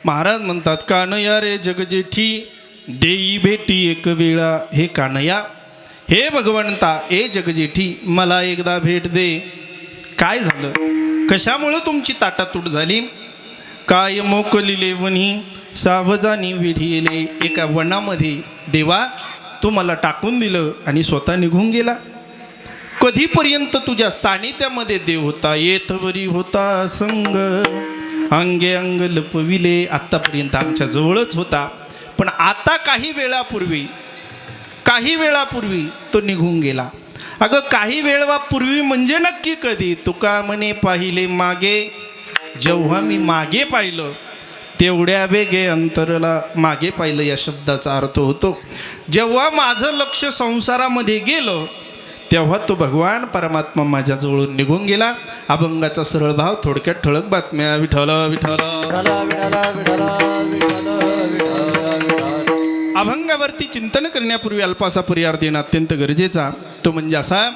महाराज म्हणतात, कानया रे जगजेठी देई भेटी एक वेळा. हे कानया, हे भगवंता, ए जगजेठी, मला एकदा भेट दे. काय झालं? कशामुळं तुमची ताटातूट झाली? काय मोकलिले वनी सावजानी विढिले. एका वनामध्ये देवा तू मला टाकून दिलं आणि स्वतः निघून गेला. कधीपर्यंत तुझ्या सानिध्यामध्ये देव होता, येथवरी होता संग, अंगे अंग लपविले. आत्तापर्यंत आमच्या जवळच होता, पण आता काही वेळापूर्वी तो निघून गेला. अगं काही वेळापूर्वी म्हणजे नक्की कधी? तुका म्हणे पाहिले मागे, जेव्हा मी मागे पाहिलं तेवढ्या वेगे अंतरला. मागे पाहिलं या शब्दाचा अर्थ होतो जेव्हा माझं लक्ष संसारामध्ये गेलं तेव्हा तो भगवान परमात्मा माझ्याजवळून निघून गेला. अभंगाचा सरळ भाव, थोडक्यात ठळक बातम्या. विठ्ठल विठ्ठल. अभंगावरती चिंतन करण्यापूर्वी अल्पासा परिहार देणं अत्यंत गरजेचा. तो म्हणजे असा,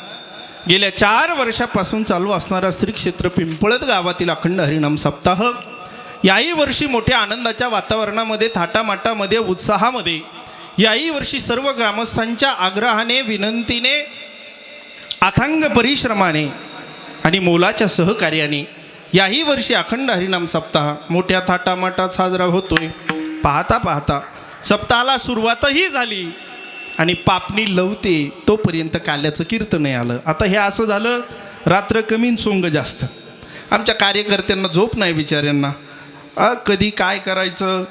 गेल्या 4 वर्षापासून चालू असणारा श्री क्षेत्र पिंपळद गावातील अखंड हरिनाम सप्ताह याही वर्षी मोठ्या आनंदाच्या वातावरणामध्ये, थाटामाटामध्ये, उत्साहामध्ये, याही वर्षी सर्व ग्रामस्थांच्या आग्रहाने, विनंतीने, अथांग परिश्रमाने आणि मोलाच्या सहकार्याने याही वर्षी अखंड हरिनाम सप्ताह मोठ्या थाटामाटात साजरा होतोय. पाहता पाहता सप्ताहाला सुरुवातही झाली आणि पापणी लवते तोपर्यंत काल्याचं कीर्तन आलं. आता हे असं झालं, रात्र कमी सोंग जास्त. आमच्या कार्यकर्त्यांना झोप नाही बिचाऱ्यांना. कधी काय करायचं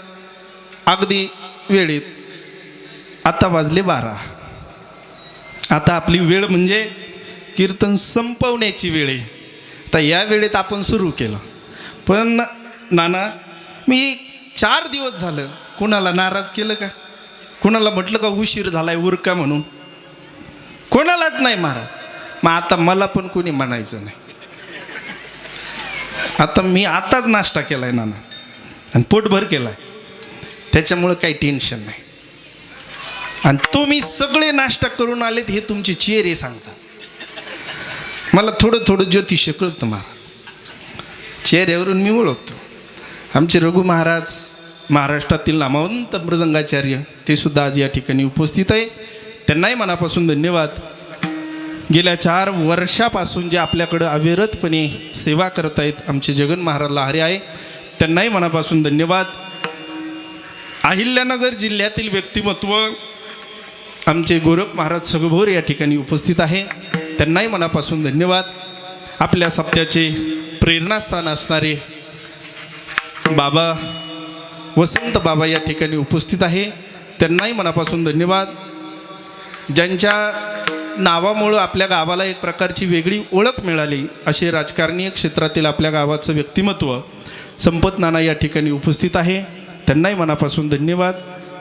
अगदी वेळेत. आता वाजले 12. आता आपली वेळ म्हणजे कीर्तन संपवण्याची वेळ आहे. तर या वेळेत आपण सुरू केलं. पण नाना, मी 4 दिवस झालं कुणाला नाराज केलं का? कुणाला म्हटलं का उशीर झालाय उरका म्हणून? कोणालाच नाही महाराज. मग आता मला पण कोणी म्हणायचं नाही. आता मी आताच नाश्ता केलाय नाना आणि पोटभर केलाय, त्याच्यामुळं काही टेन्शन नाही. आणि तुम्ही सगळे नाश्ता करून आलेत हे तुमचे चेहरे सांगतात. मला थोडं ज्योतिष्य कळतं महाराज, चेहऱ्यावरून मी ओळखतो. आमचे रघु महाराज महाराष्ट्रातील नामवंत मृदंगाचार्य, ते सुद्धा आज या ठिकाणी उपस्थित आहे. त्यांनाही मनापासून धन्यवाद. गेल्या 4 वर्षापासून जे आपल्याकडं अविरतपणे सेवा करतायत आमचे जगन महाराज लहारे आहे, त्यांनाही मनापासून धन्यवाद. अहिल्यानगर जिल्ह्यातील व्यक्तिमत्व आमचे गोरख महाराज सगभोर या ठिकाणी उपस्थित आहे, त्यांनाही मनापासून धन्यवाद. आपल्या सप्त्याचे प्रेरणास्थान असणारे बाबा वसंत बाबा या ठिकाणी उपस्थित आहे, त्यांनाही मनापासून धन्यवाद. ज्यांच्या नावामुळं आपल्या गावाला एक प्रकारची वेगळी ओळख मिळाली असे राजकारणीय क्षेत्रातील आपल्या गावाचं व्यक्तिमत्व संपत नाना या ठिकाणी उपस्थित आहे, त्यांनाही मनापासून धन्यवाद.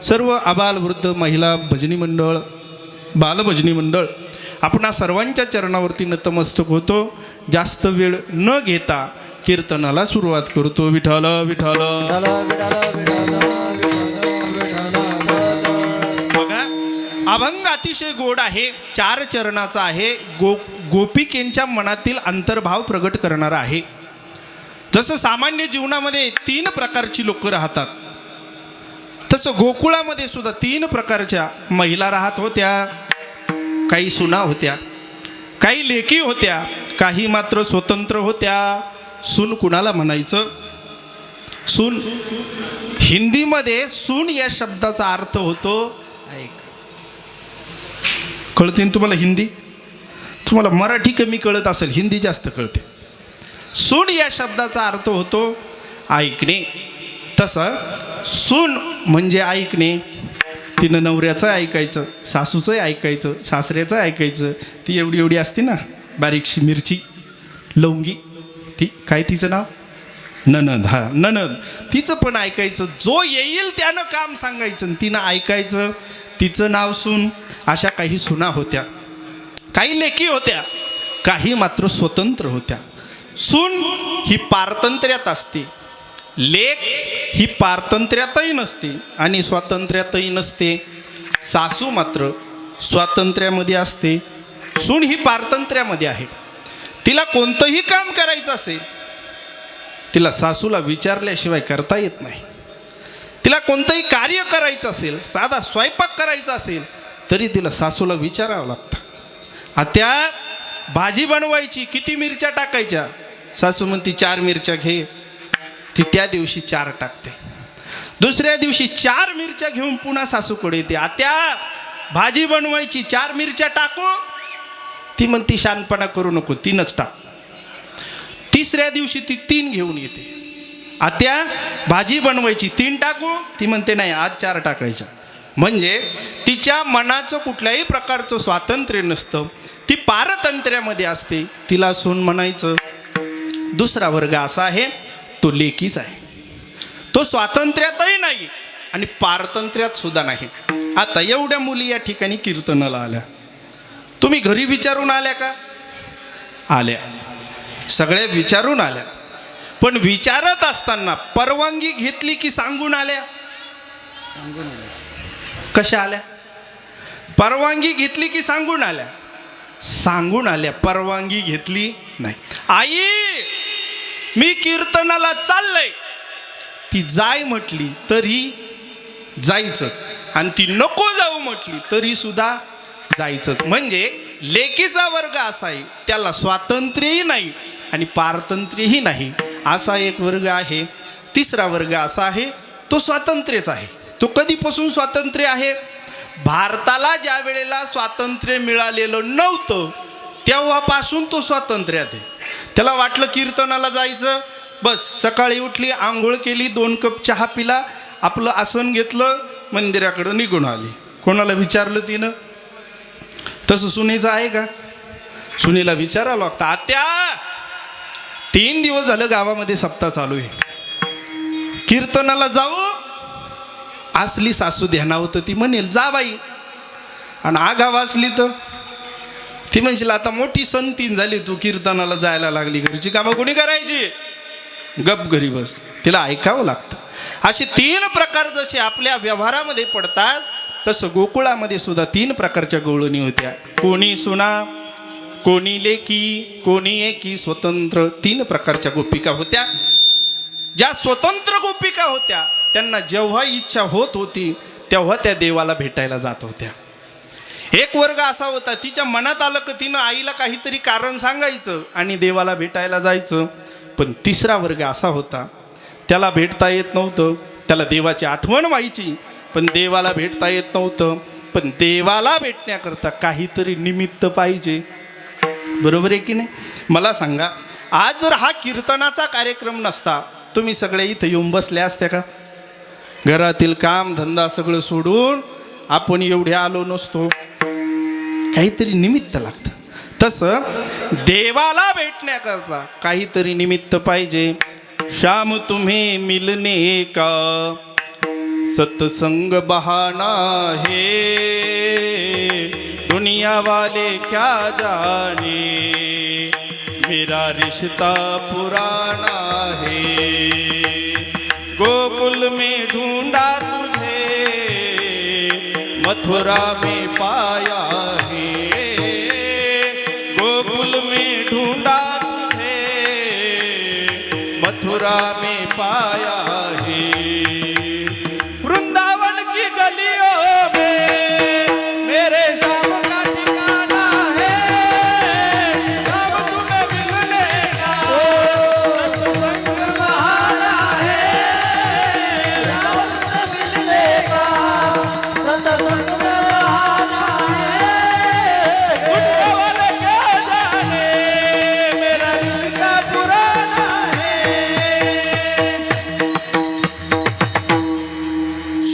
सर्व आबाल वृद्ध महिला भजनी मंडळ, बालभजनी मंडळ, आपण सर्वांच्या चरणावरती नतमस्तक होतो. जास्त वेळ न घेता कीर्तनाला सुरुवात करतो. विठ्ठल विठ्ठल. बघा, अभंग अतिशय गोड आहे, 4 चरणाचा आहे, गोपिकेंच्या मनातील अंतर्भाव प्रगट करणारा आहे. जसं सामान्य जीवनामध्ये 3 प्रकारची लोक राहतात, तसं गोकुळामध्ये सुद्धा 3 प्रकारच्या महिला राहत होत्या. काही सुना होत्या, काही लेकी होत्या, काही मात्र स्वतंत्र होत्या. सून कुणाला म्हणायचं? सून, हिंदीमध्ये सून या शब्दाचा अर्थ होतो, कळते तुम्हाला हिंदी? तुम्हाला मराठी कमी कळत असेल, हिंदी जास्त कळते. सून या शब्दाचा अर्थ होतो ऐकणे. तसं सून म्हणजे ऐकणे. तिनं नवऱ्याचं ऐकायचं, सासूचं ऐकायचं, सासऱ्याचं ऐकायचं. ती एवढी असते ना बारीकशी मिरची, लवंगी, ती काय तिचं नाव? ननद. हा, ननद. तिचं पण ऐकायचं. जो येईल त्यानं काम सांगायचं, तिनं ऐकायचं. तिचं नाव सून. अशा काही सुना होत्या, काही लेकी होत्या, काही मात्र स्वतंत्र होत्या. सून ही पारतंत्र्यात असते, लेक ही पारतंत्र्यातही नसते आणि स्वातंत्र्यातही नसते. सासू मात्र स्वातंत्र्यामध्ये असते, सून ही पारतंत्र्यामध्ये आहे. तिला कोणतंही काम करायचं असेल, तिला सासूला विचारल्याशिवाय करता येत नाही. तिला कोणतंही कार्य करायचं असेल, साधा स्वयंपाक करायचा असेल, तरी तिला सासूला विचारावं लागतं, आत्या भाजी बनवायची, किती मिरच्या टाकायच्या? सासू म्हणती 4 मिरच्या घे. ती त्या दिवशी 4 टाकते. दुसऱ्या दिवशी 4 मिरच्या घेऊन पुन्हा सासूकडे येते, आत्या भाजी बनवायची, 4 मिरच्या टाकू? ती म्हणती शानपणा करू नको, 3च टाक. तिसऱ्या दिवशी ती 3 घेऊन येते, आत्या भाजी बनवायची, 3 टाकू? ती म्हणते नाही, आज 4 टाकायच्या. म्हणजे तिच्या मनाचं कुठल्याही प्रकारचं स्वातंत्र्य नसतं, ती पारतंत्र्यामध्ये असते. तिला सून म्हणायचं. दुसरा वर्ग असा आहे, तो लेकीच आहे. तो स्वातंत्र्यातही नाही आणि पारतंत्र्यात सुद्धा नाही. आता एवढ्या मुली या ठिकाणी कीर्तनाला आल्या, तुम्ही घरी विचारून आल्या का? आल्या, सगळ्या विचारून आल्या. पण विचारत असताना परवानगी घेतली की सांगून आल्या? कशा आल्या? परवानगी घेतली की सांगून आल्या? सांगून आल्या, परवानगी घेतली नाही. आई मी कीर्तनाला चाललंय. ती जाय म्हटली तरी जायचंच, आणि ती नको जाऊ म्हटली तरी सुद्धा जायचंच. म्हणजे लेकीचा वर्ग असा आहे, त्याला स्वातंत्र्यही नाही आणि पारतंत्र्यही नाही, असा एक वर्ग आहे. तिसरा वर्ग असा आहे, तो स्वातंत्र्यच आहे. तो कधीपासून स्वातंत्र्य आहे? भारताला ज्या वेळेला स्वातंत्र्य मिळालेलं नव्हतं तेव्हापासून तो स्वातंत्र्यात आहे. त्याला वाटलं कीर्तनाला जायचं, बस सकाळी उठली, आंघोळ केली, 2 कप चहा पिला, आपलं आसन घेतलं, मंदिराकडं निघून आली. कोणाला विचारलं तिनं? तसं सुनेचं आहे का? सुनेला विचारावं लागतं, आत्या 3 दिवस झालं गावामध्ये सप्ताह चालू आहे, कीर्तनाला जाऊ? असली सासू ध्यानावं तर ती म्हणेल जा बाई, आणि आगाव असली तर ती म्हणशील आता मोठी संतीन झाली, तू कीर्तनाला जायला लागली, घरची कामं कोणी करायची? गप घरी बस. तिला ऐकावं लागतं. असे 3 प्रकार जसे आपल्या व्यवहारामध्ये पडतात, तसं गोकुळामध्ये सुद्धा 3 प्रकारच्या गवळणी होत्या. कोणी सुना, कोणी लेकी, कोणी एकी स्वतंत्र. 3 प्रकारच्या गोपिका होत्या. ज्या स्वतंत्र गोपिका होत्या त्यांना जेव्हा इच्छा होत होती तेव्हा त्या देवाला भेटायला जात होत्या. एक वर्ग असा होता, तिच्या मनात आलं की तिनं आईला काहीतरी कारण सांगायचं आणि देवाला भेटायला जायचं. पण तिसरा वर्ग असा होता, त्याला भेटता येत नव्हतं, त्याला देवाची आठवण व्हायची पण देवाला भेटता येत नव्हतं. पण देवाला भेटण्याकरता काहीतरी निमित्त पाहिजे. बरोबर आहे की नाही? मला सांगा, आज जर हा कीर्तनाचा कार्यक्रम नसता, तुम्ही सगळे इथं येऊन बसले असते का? घरातील काम धंदा सगळं सोडून आपण एवढे आलो नसतो. काहीतरी निमित्त लागतं. तसं देवाला भेटण्याकरता काहीतरी निमित्त पाहिजे. शाम तुम्हें मिलने का सत्संग बहाना है, दुनिया वाले क्या जाने मेरा रिश्ता पुराना है. गोकुल में ढूंढा तुझे, मथुरा में पाया है. गोकुल में ढूंढा तुझे, मथुरा में पाया है. वृंदावन की गलियों में मेरे शाम का ठिकाना है. शाम तुम्हें मिलने का सत्संग बहाना है.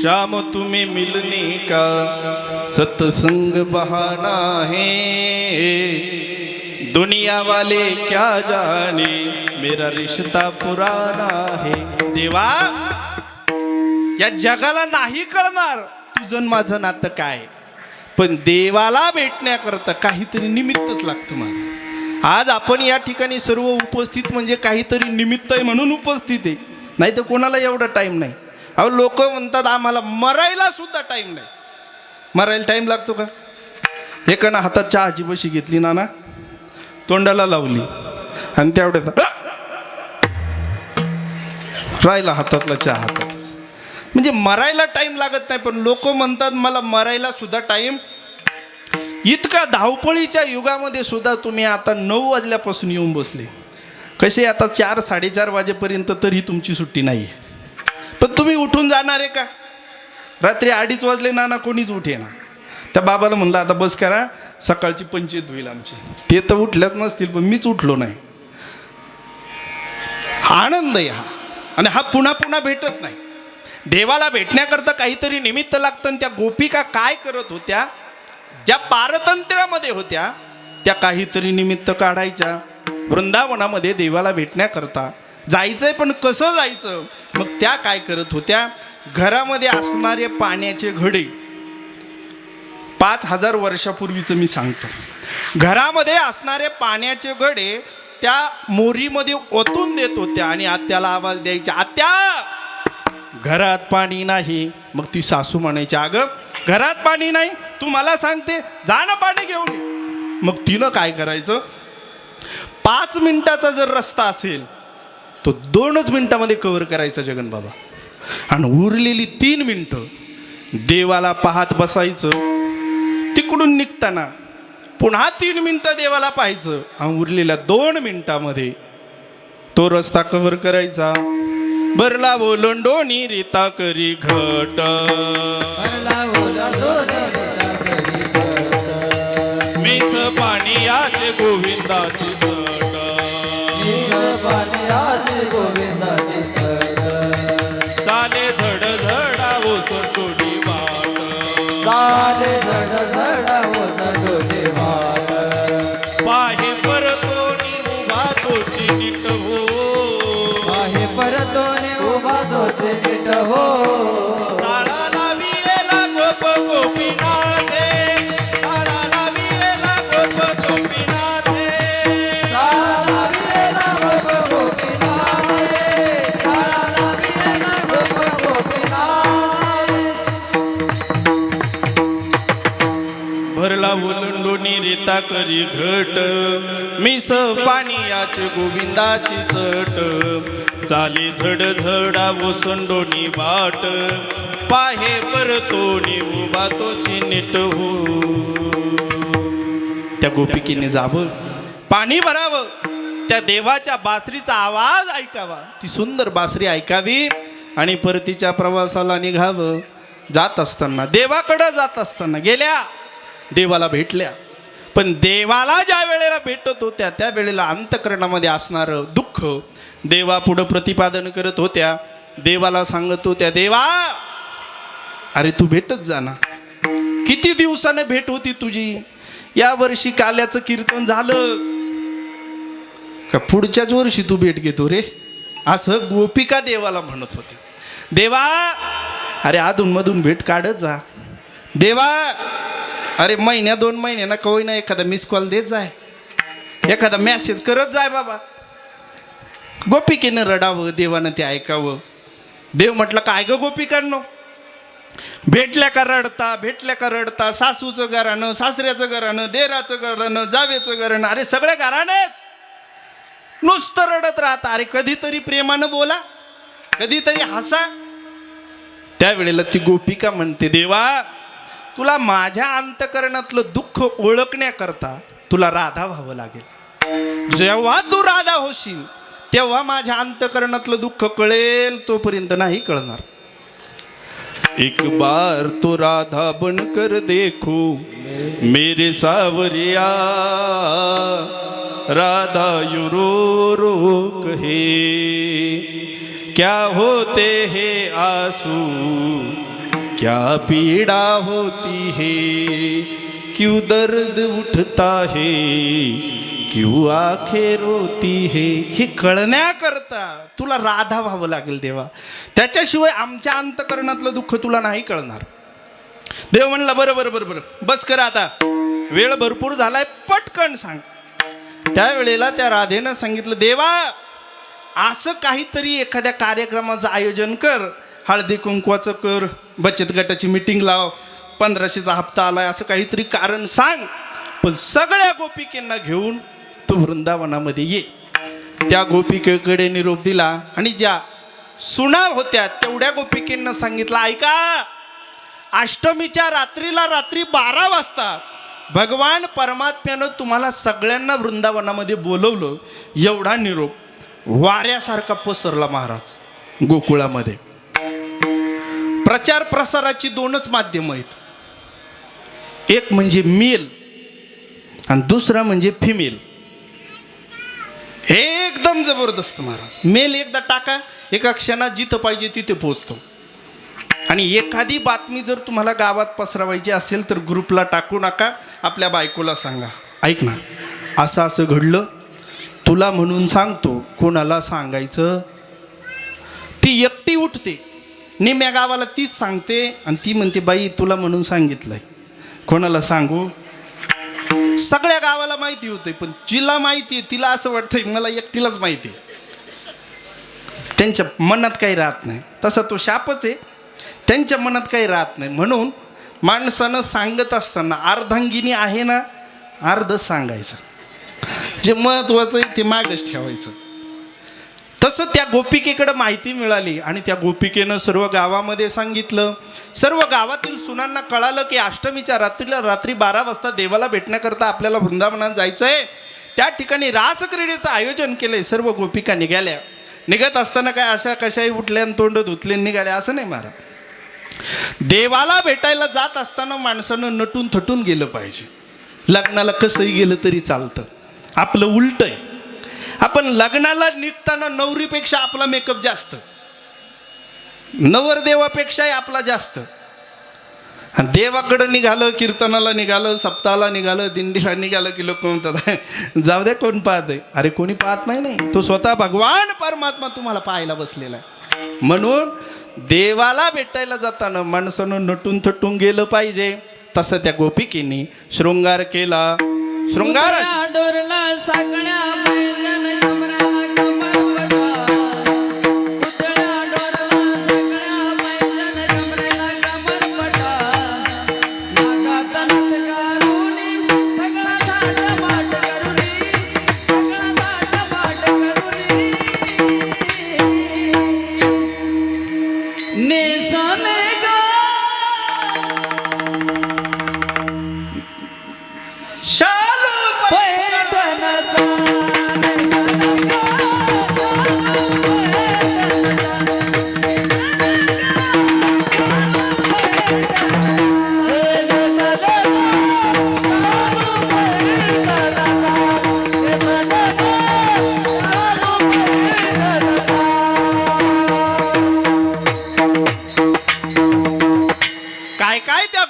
शाम तुम्हें मिलने का सत्संग बहाना है, दुनिया वाले क्या जाने मेरा रिश्ता पुराना है. देवा, या जगाला नाही कळणार तुझं माझं नातं काय, पण देवाला भेटण्याकरता काहीतरी निमित्तच लागतं. मला आज आपण या ठिकाणी सर्व उपस्थित म्हणजे काहीतरी निमित्त आहे म्हणून उपस्थित आहे, नाही तर कोणाला एवढा टाईम नाही. अहो लोक म्हणतात आम्हाला मरायला सुद्धा टाईम नाही. मरायला टाईम लागतो का? एकानं हातात चहाची बशी घेतली ना तोंडाला लावली आणि तेवढ्यात राहिला हातातला चहा हातातच. म्हणजे म्हणजे मरायला टाइम लागत नाही, पण लोक म्हणतात मला मरायला सुद्धा टाइम. इतका धावपळीच्या युगामध्ये सुद्धा तुम्ही आता 9 वाजल्यापासून येऊन बसले. कसे आता 4-4:30 वाजेपर्यंत तरी तुमची सुट्टी नाही. पण तुम्ही उठून जाणार आहे का? रात्री 2:30 वाजले ना कोणीच उठे ना. त्या बाबाला म्हणलं आता बस करा, सकाळची पंचायत होईल आमची. ते तर उठल्याच नसतील, पण मीच उठलो नाही. आनंद आहे हा. आणि हा पुन्हा पुन्हा भेटत नाही. देवाला भेटण्याकरता काहीतरी निमित्त लागतं. त्या गोपिका काय करत होत्या, ज्या पारतंत्र्यामध्ये होत्या, त्या काहीतरी निमित्त काढायच्या. वृंदावनामध्ये देवाला भेटण्याकरता जायचंय, पण कसं जायचं? मग त्या काय करत होत्या, घरामध्ये असणारे पाण्याचे घडे, 5000 वर्षापूर्वीचं मी सांगतो, घरामध्ये असणारे पाण्याचे घडे त्या मोरीमध्ये ओतून देत होत्या आणि आत्याला आवाज द्यायच्या, आत्या घरात पाणी नाही. मग ती सासू म्हणायची, अगं घरात पाणी नाही, तू मला सांगते, जा ना पाणी घेऊन ये. मग तिनं काय करायचं, 5 मिनिटाचा जर रस्ता असेल तो 2च मिनिटामध्ये कव्हर करायचा जगन बाबा. आणि उरलेली 3 मिनिटं देवाला पाहत बसायचं. तिकडून निघताना पुन्हा 3 मिनिटं देवाला पाहायचं आणि उरलेल्या 2 मिनिटामध्ये तो रस्ता कव्हर करायचा. भरला ओलंडोनी रीता करी घट, मीच पाणी याचे गोविंदाची घट, चाले झड झडा ओसंडोनी वाट, पाहे परतोनी उभा तोची नीट हो, ताळा लाविलेला गोप गोपीनाथे, ताळा लाविलेला गोप गोपीनाथे, भरला ओलंडोनी रीता करी घट, मिस पाणीयाची गोविंदाची चट, चाली झड झडा ओसंडोनी वाट, पाहे परतोनी उभा तोची नीट हो. त्या गोपिकेने जावं, पाणी भरावं, त्या देवाच्या बासरीचा आवाज ऐकावा, ती सुंदर बासरी ऐकावी आणि परतीच्या प्रवासाला निघावं. जात असताना, देवाकडं जात असताना गेल्या, देवाला भेटल्या. पण देवाला ज्या वेळेला भेटत होत्या त्या वेळेला अंतःकरणामध्ये असणारं दुःख देवापुढं प्रतिपादन करत होत्या. देवाला सांगत होत्या, देवा अरे तू भेटत जा ना, किती दिवसाने भेट होती तुझी. या वर्षी काल्याचं कीर्तन झालं का पुढच्याच वर्षी तू भेट घेतो रे, असं गोपिका देवाला म्हणत होते. देवा अरे अधूनमधून भेट काढत जा. देवा अरे 1-2 महिन्यांना कवय ना एखादा मिस कॉल देत जाय, एखादा मेसेज करत जाय बाबा. गोपिकेनं रडावं, देवानं ते ऐकावं. देव म्हटलं, काय ग गोपिकांनो, भेटल्या का रडता, भेटल्या का रडता, सासूचं घरानं, सासऱ्याचं घरानं, देराचं घरानं, जावेचं घरानं, अरे सगळ्या घरानेच नुसतं रडत राहता. अरे कधीतरी प्रेमानं बोला, कधीतरी हसा. त्यावेळेला ती गोपिका म्हणते, देवा तुला माझ्या अंतःकरणातलं दुःख ओळखण्याकरता तुला राधा व्हावं लागेल. जेव्हा तू राधा होशील तेव्हा माझ्या अंतःकरणातलं दुःख कळेल, तोपर्यंत नाही कळणार. एक बार तो राधा बनकर देखो मेरे सावरिया, राधा यू रो रो कहे, क्या होते हैं आंसू, क्या पीड़ा होती है, क्यों दर्द उठता है, क्यों आंखें रोती है. हे कळण्याकरता तुला राधा व्हावं लागेल देवा, त्याच्याशिवाय आमच्या अंतःकरणातलं दुःख तुला नाही कळणार. देव म्हणला, बरं बरं बरं बरं बस कर आता, वेळ भरपूर झालाय, पटकन सांग. त्यावेळेला त्या राधेनं सांगितलं, देवा असं काहीतरी एखाद्या कार्यक्रमाचं आयोजन कर, हळदी कुंकवाचं कर, बचत गटाची मीटिंग लाव, 1500चा हप्ता आलाय, असं काहीतरी कारण सांग. पण सगळ्या गोपिकेंना घेऊन तू वृंदावनामध्ये ये. त्या गोपिकेकडे निरोप दिला आणि ज्या सुना होत्या तेवढ्या गोपिकेंना सांगितलं, ऐका, अष्टमीच्या रात्रीला रात्री 12 वाजता भगवान परमात्म्यानं तुम्हाला सगळ्यांना वृंदावनामध्ये बोलवलं. एवढा निरोप वाऱ्यासारखा पसरला महाराज गोकुळामध्ये. प्रचार प्रसाराची 2च माध्यम आहेत, एक म्हणजे मेल आणि दुसरा म्हणजे फिमेल. एकदम जबरदस्त महाराज. मेल एकदा टाका, एका क्षणात जिथं पाहिजे तिथे पोहोचतो. आणि एखादी बातमी जर तुम्हाला गावात पसरवायची असेल तर ग्रुपला टाकू नका, आपल्या बायकोला सांगा, ऐक ना असं असं घडलं, तुला म्हणून सांगतो. कोणाला सांगायचं? ती एकटी उठते, निम्या गावाला तीच सांगते आणि ती म्हणते, बाई तुला म्हणून सांगितलंय, कोणाला सांगू? सगळ्या गावाला माहिती होते, पण जिला माहिती आहे तिला असं वाटतंय मला एकटीलाच माहिती आहे. त्यांच्या मनात काही राहत नाही. तसा तो शापच आहे, त्यांच्या मनात काही राहत नाही. म्हणून माणसानं सांगत असताना अर्धांगिनी आहे ना, अर्ध सांगायचं, जे महत्वाचं आहे ते मागच ठेवायचं. तसं त्या गोपिकेकडे माहिती मिळाली आणि त्या गोपिकेनं सर्व गावामध्ये सांगितलं. सर्व गावातील सुनांना कळालं की अष्टमीच्या रात्रीला रात्री 12 वाजता देवाला भेटण्याकरता आपल्याला वृंदावनात जायचं आहे. त्या ठिकाणी रासक्रीडेचं आयोजन केलंय. सर्व गोपिका निघाल्या. निघत असताना काय अशा कशाही उठल्या आणि तोंड धुतले निघाल्या असं नाही महाराज. देवाला भेटायला जात असताना माणसानं नटून थटून गेलं पाहिजे. लग्नाला कसंही गेलं तरी चालतं. आपलं उलट आहे, आपण लग्नाला निघताना नवरीपेक्षा आपला मेकअप जास्त, नवरदेवापेक्षाही आपला जास्त. आणि देवाकडं निघालं, कीर्तनाला निघालं, सप्ताहाला निघालं, दिंडीला निघालं की लोक म्हणतात जाऊ द्या कोण पाहत आहे. अरे कोणी पाहत नाही, तो स्वतः भगवान परमात्मा तुम्हाला पाहायला बसलेला आहे. म्हणून देवाला भेटायला जाताना माणसानं नटून थटून गेलं पाहिजे. तसं त्या गोपिकेनी शृंगार केला. शृंगार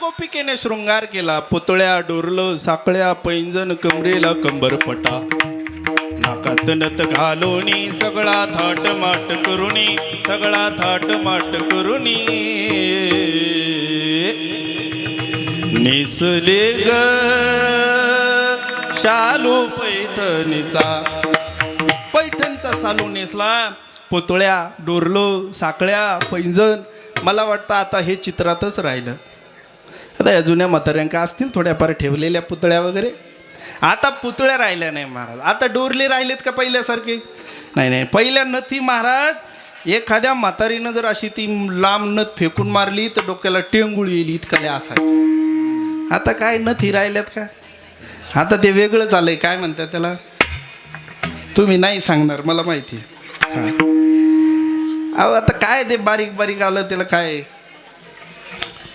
गोपिकेने शृंगार केला. पुतळ्या डोरलं, साकळ्या, पैंजण, कमरेला कंबरपटा, नाकात नथ घालोनी, सगळा थाटमाट करुणी, सगळा थाटमाट करुणी नेसले ग शालू पैठणीचा. पैठणचा शालू नेसला. पुतळ्या, डोरलं, साकळ्या, पैंजण. मला वाटतं आता हे चित्रातच राहिलं. आता या जुन्या म्हाताऱ्यांका असतील थोड्याफार ठेवलेल्या पुतळ्या वगैरे. आता पुतळ्या राहिल्या नाही महाराज. आता डोरले राहिलेत का पहिल्यासारखे? नाही नाही. पहिल्या नथी महाराज, एखाद्या म्हातारीनं जर अशी ती लांब नथ फेकून मारली तर डोक्याला टेंगुळ येईल इतकाले असायचे. आता काय नथी राहिल्यात का? आता ते वेगळंच आलंय. काय म्हणतात त्याला? तुम्ही नाही सांगणार, मला माहिती आहे. अहो आता काय ते बारीक बारीक आलं त्याला काय.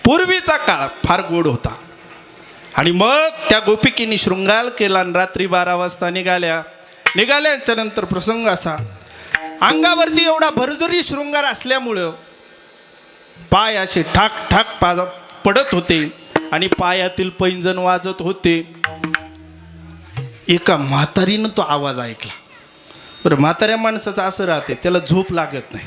पूर्वीचा काळ फार गोड होता. आणि मग त्या गोपिकेनी शृंगार केला आणि रात्री 12 वाजता निघाल्या. निघाल्याच्या नंतर प्रसंग असा, अंगावरती एवढा भरजरी शृंगार असल्यामुळं पाय असे ठाक ठाक पडत होते आणि पायातील पैंजण वाजत होते. एका म्हातारीनं तो आवाज ऐकला. बरं, म्हाताऱ्या माणसाचं असं राहते, त्याला झोप लागत नाही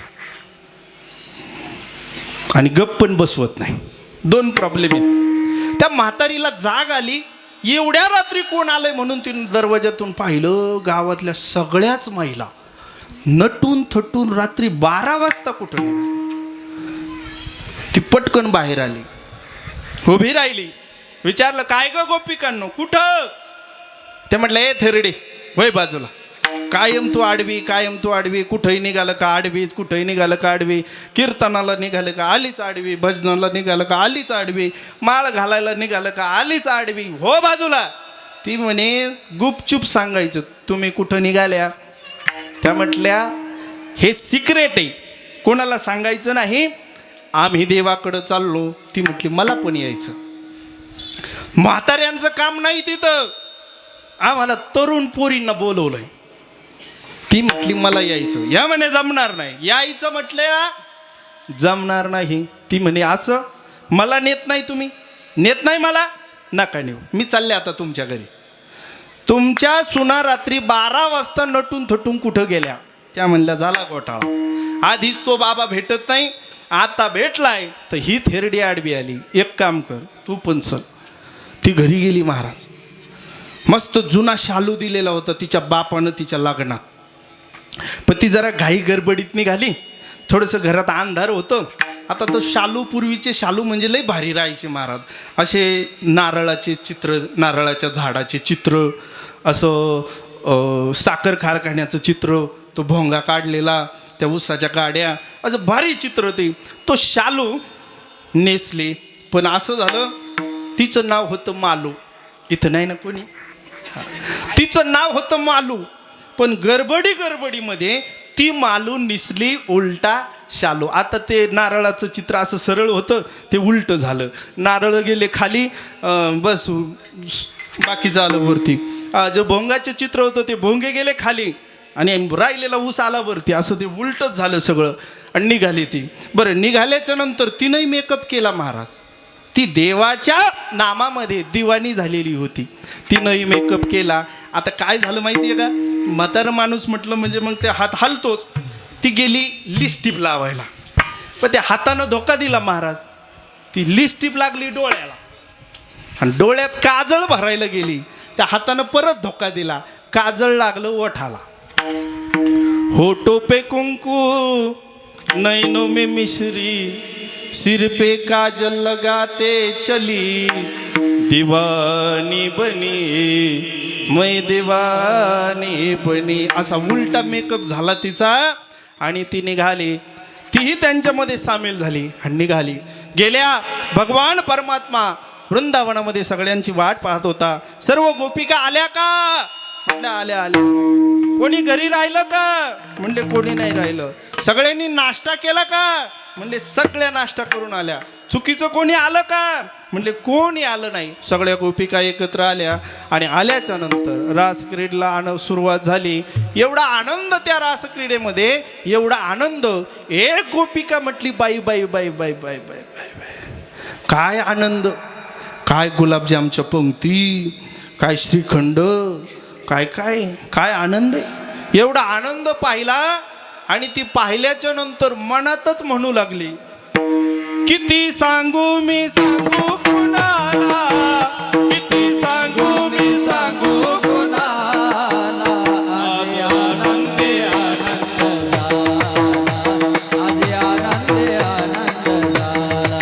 आणि गप्प पण बसवत नाही. 2 प्रॉब्लेम आहेत. त्या म्हातारीला जाग आली. एवढ्या रात्री कोण आलंय म्हणून तिने दरवाजातून पाहिलं. गावातल्या सगळ्याच महिला नटून थटून रात्री 12 वाजता कुठं निघाली. ती पटकन बाहेर आली, उभी राहिली. विचारलं, काय ग गोपिकांनो कुठं? ते म्हटलं, ए थेरडे वय बाजूला. कायम तू आडवी, कायम तू आडवी, कुठंही निघालं का आडवीच, कुठंही निघालं का आडवी, कीर्तनाला निघालं का आलीच आडवी, भजनाला निघालं का आलीच आडवी, माळ घालायला निघालं का आलीच आडवी, हो बाजूला. ती म्हणे गुपचूप सांगायचं तुम्ही कुठं निघाल्या. त्या म्हटल्या हे सिक्रेट आहे, कोणाला सांगायचं नाही, आम्ही देवाकडं चाललो. ती म्हटली मला पण यायचं. म्हाताऱ्यांचं काम नाही तिथं, आम्हाला तरुण पोरींना बोलवलंय. ती म्हटली मला यायचं. या म्हणे जमणार नाही. यायचं म्हटलं जमणार नाही. ती म्हणे असं मला नेत नाही, तुम्ही नेत नाही मला, नका नेऊ, मी चालले आता तुमच्या घरी. तुमच्या सुना रात्री 12 वाजता नटून थटून कुठं गेल्या. त्या म्हणल्या झाला घोटाळा, आधीच तो बाबा भेटत नाही, आता भेटलाय तर ही थेरडी आडवी आली. एक काम कर तू पण चल. ती घरी गेली. महाराज मस्त जुना शालू दिलेला होता तिच्या बापानं तिच्या लग्नात. पण ती जरा घाई गडबडीत निघाली, थोडंसं घरात अंधार होतं. आता तो शालू, पूर्वीचे शालू म्हणजे लय भारी राहायचे महाराज. असे नारळाचे चित्र, नारळाच्या झाडाचे चित्र, असं साखर कारखान्याचं चित्र, तो भोंगा काढलेला, त्या ऊसाच्या गाड्या, असं भारी चित्र ते. तो शालू नेसले. पण असं झालं तिचं नाव होतं मालू. इथं नाही ना कोणी. तिचं नाव होतं मालू, पण गडबडीमध्ये ती मालू निसली उलटा शालू. आता ते नारळाचं चित्र असं सरळ होतं, ते उलटं झालं. नारळ गेले खाली, बस बाकीचं आलं वरती. जे भोंगाचं चित्र होतं ते भोंगे गेले खाली आणि राहिलेला ऊस आला वरती. असं ते उलटंच झालं सगळं. आणि निघाली ती. बरं, निघाल्याच्या नंतर तिनंही मेकअप केला महाराज. ती देवाच्या नामामध्ये दिवाणी झालेली होती. तिनंही मेकअप केला. आता काय झालं माहिती आहे का, म्हातारं माणूस म्हटलं म्हणजे मग ते हात हलतोच. ती गेली लिपस्टिक लावायला, पण त्या हातानं धोका दिला महाराज. ती लिपस्टिक लागली डोळ्याला आणि डोळ्यात काजळ भरायला गेली. त्या हातानं परत धोका दिला, काजळ लागलं ओठाला. होठों पे कुंकू नैनों में मिश्री, सिर पे काजल लगाते चली, दीवानी बनी मैं दीवानी बनी. असा उलटा मेकअप झाला तिचा आणि ती निघाली. तीही त्यांच्यामध्ये सामील झाली आणि निघाली. गेल्या भगवान परमात्मा वृंदावनामध्ये सगळ्यांची वाट पाहत होता. सर्व गोपिका आल्या का म्हटलं आल्या आल्या. कोणी घरी राहिलं का म्हणले कोणी नाही राहिलं. सगळ्यांनी नाश्ता केला का म्हणले सगळ्या नाश्ता करून आल्या. चुकीचं कोणी आलं का म्हणले कोणी आलं नाही. सगळ्या गोपिका एकत्र आल्या आणि आल्याच्या नंतर रासक्रीडेला सुरुवात झाली. एवढा आनंद त्या रासक्रीडेमध्ये, एवढा आनंद. एक गोपिका म्हटली बाई बाई बाई बाई बाई बाई बाई बाई, काय आनंद, काय गुलाबजामच्या पंक्ती, काय श्रीखंड, काय काय काय आनंद. एवढा आनंद पाहिला आणि ती पाहिल्याच्या नंतर मनातच म्हणू लागली, किती सांगू मी सांगू कुणाला, किती सांगू मी सांगू कुणाला. आज आनंदे आनंद झाला, आज आनंदे आनंद झाला,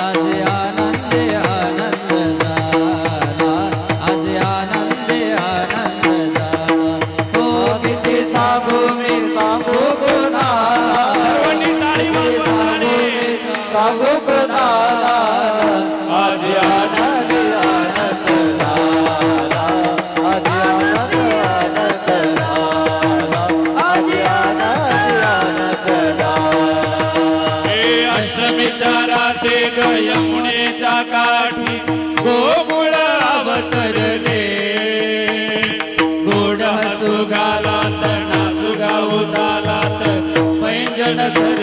आज आनंदे आनंद झाला, आज आनंदे आनंद झाला. हो किती सांगू मी सांगू कुणाला, सर्वांनी टाळी वाजवा सांगू कुणाला. आज आनंद आनंद झाला, आज आनंद आनंद झाला, आज आनंद आनंद झाला. हे अष्टमीच्या रात्री ग यमुनेच्या काठी गोकुळ अवतरले, गोड हसू घालात नाचू गाऊ तालात पैंजण धरले.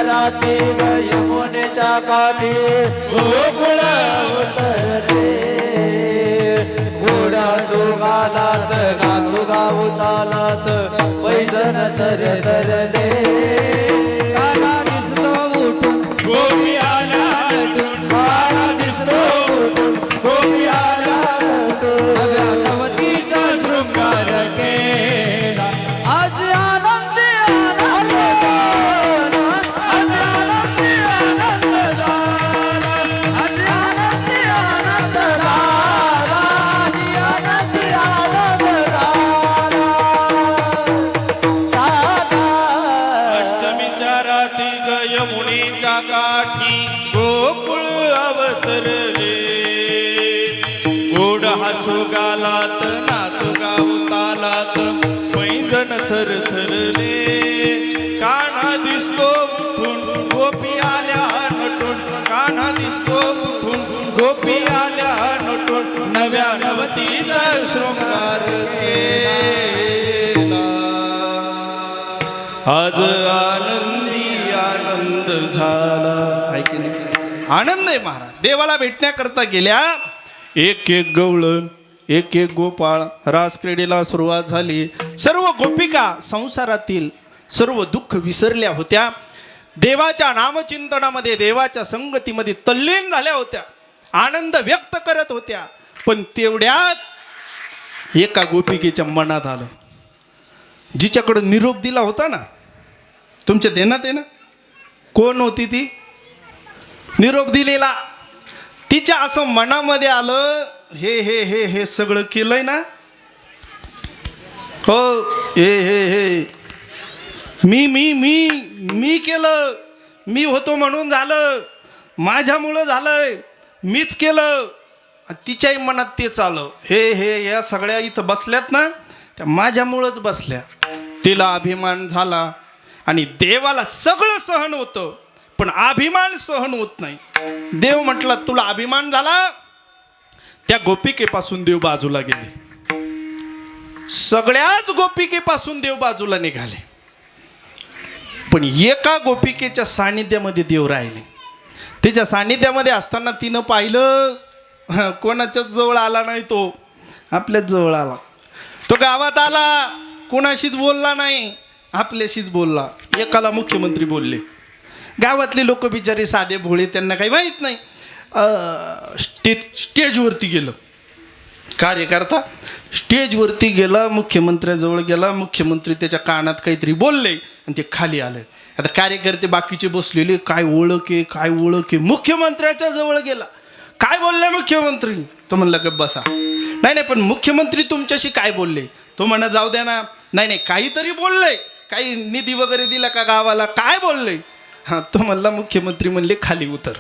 राती यमुनेच्या काठी गोकुळ अवतरले, घोडा सुगालात नाचू गाऊ तालात पैदन धरले. काना दिसतो उठून गोपी आल्या नटून, काना दिसतो उठून गोपी आल्या नटून, भगवतीचा शृंगार केला. आज आनंदी आनंद झाला, आज आनंदी आनंद झाला, आज आनंदी आनंद गोकुळाच्या राती ग यमुनेच्या काठी गोकुळ अवतरले गोड हसू गालात नाचू गाऊ तालात पैंजण थरथरले कान्हा दिसतो उठून गोपी आल्या नटून कान्हा दिसतो उठून गोपी आल्या नटून नव्या नवतीचा शृंगार केला आज आनंदी आनंद झाला ऐक नाही आनंद आहे महाराज देवाला भेटण्याकरता गेल्या एक एक गवळण एक एक गोपाळ रास क्रीडेला सुरुवात झाली सर्व गोपिका संसारातील सर्व दुःख विसरल्या होत्या देवाच्या नामचिंतनामध्ये देवाच्या संगतीमध्ये तल्लीन झाल्या होत्या आनंद व्यक्त करत होत्या पण तेवढ्यात एका गोपिकेच्या मनात आलं जिच्याकडे निरोप दिला होता ना तुमच्या देण्यात आहे ना कोण होती ती निरोप दिलेला तिच्या असं मनामध्ये आलं हे हे हे हे सगळं केलंय ना हो हे हे हे मी केलं मी होतो म्हणून झालं माझ्यामुळं झालंय मीच केलं तिच्याही मनात तेच आलं हे हे या सगळ्या इथं बसल्यात ना त्या माझ्यामुळंच बसल्या तिला अभिमान झाला आणि देवाला सगळं सहन होतं पण अभिमान सहन होत नाही देव म्हटला तुला अभिमान झाला त्या गोपिकेपासून देव बाजूला गेले सगळ्याच गोपिकेपासून देव बाजूला निघाले पण एका गोपिकेच्या सानिध्यामध्ये देव राहिले तिच्या सानिध्यामध्ये असताना तिनं पाहिलं कोणाच्याच जवळ आला नाही तो आपल्याच जवळ आला तो गावात आला कोणाशीच बोलला नाही आपल्याशीच बोलला एकाला मुख्यमंत्री बोलले गावातले लोक बिचारे साधे भोळे त्यांना काही माहीत नाही स्टेजवरती गेलं कार्यकर्ता स्टेजवरती गेला मुख्यमंत्र्याजवळ गेला मुख्यमंत्री त्याच्या कानात काहीतरी बोलले आणि ते खाली आले आता कार्यकर्ते बाकीचे बसलेले काय ओळख आहे मुख्यमंत्र्याच्या जवळ गेला काय बोलले मुख्यमंत्री तो म्हणला गप बसा नाही पण मुख्यमंत्री तुमच्याशी काय बोलले तो म्हणा जाऊ द्या ना नाही काहीतरी बोलले काही निधी वगैरे दिला का गावाला काय बोलले हां तो म्हणला मुख्यमंत्री म्हणले खाली उतर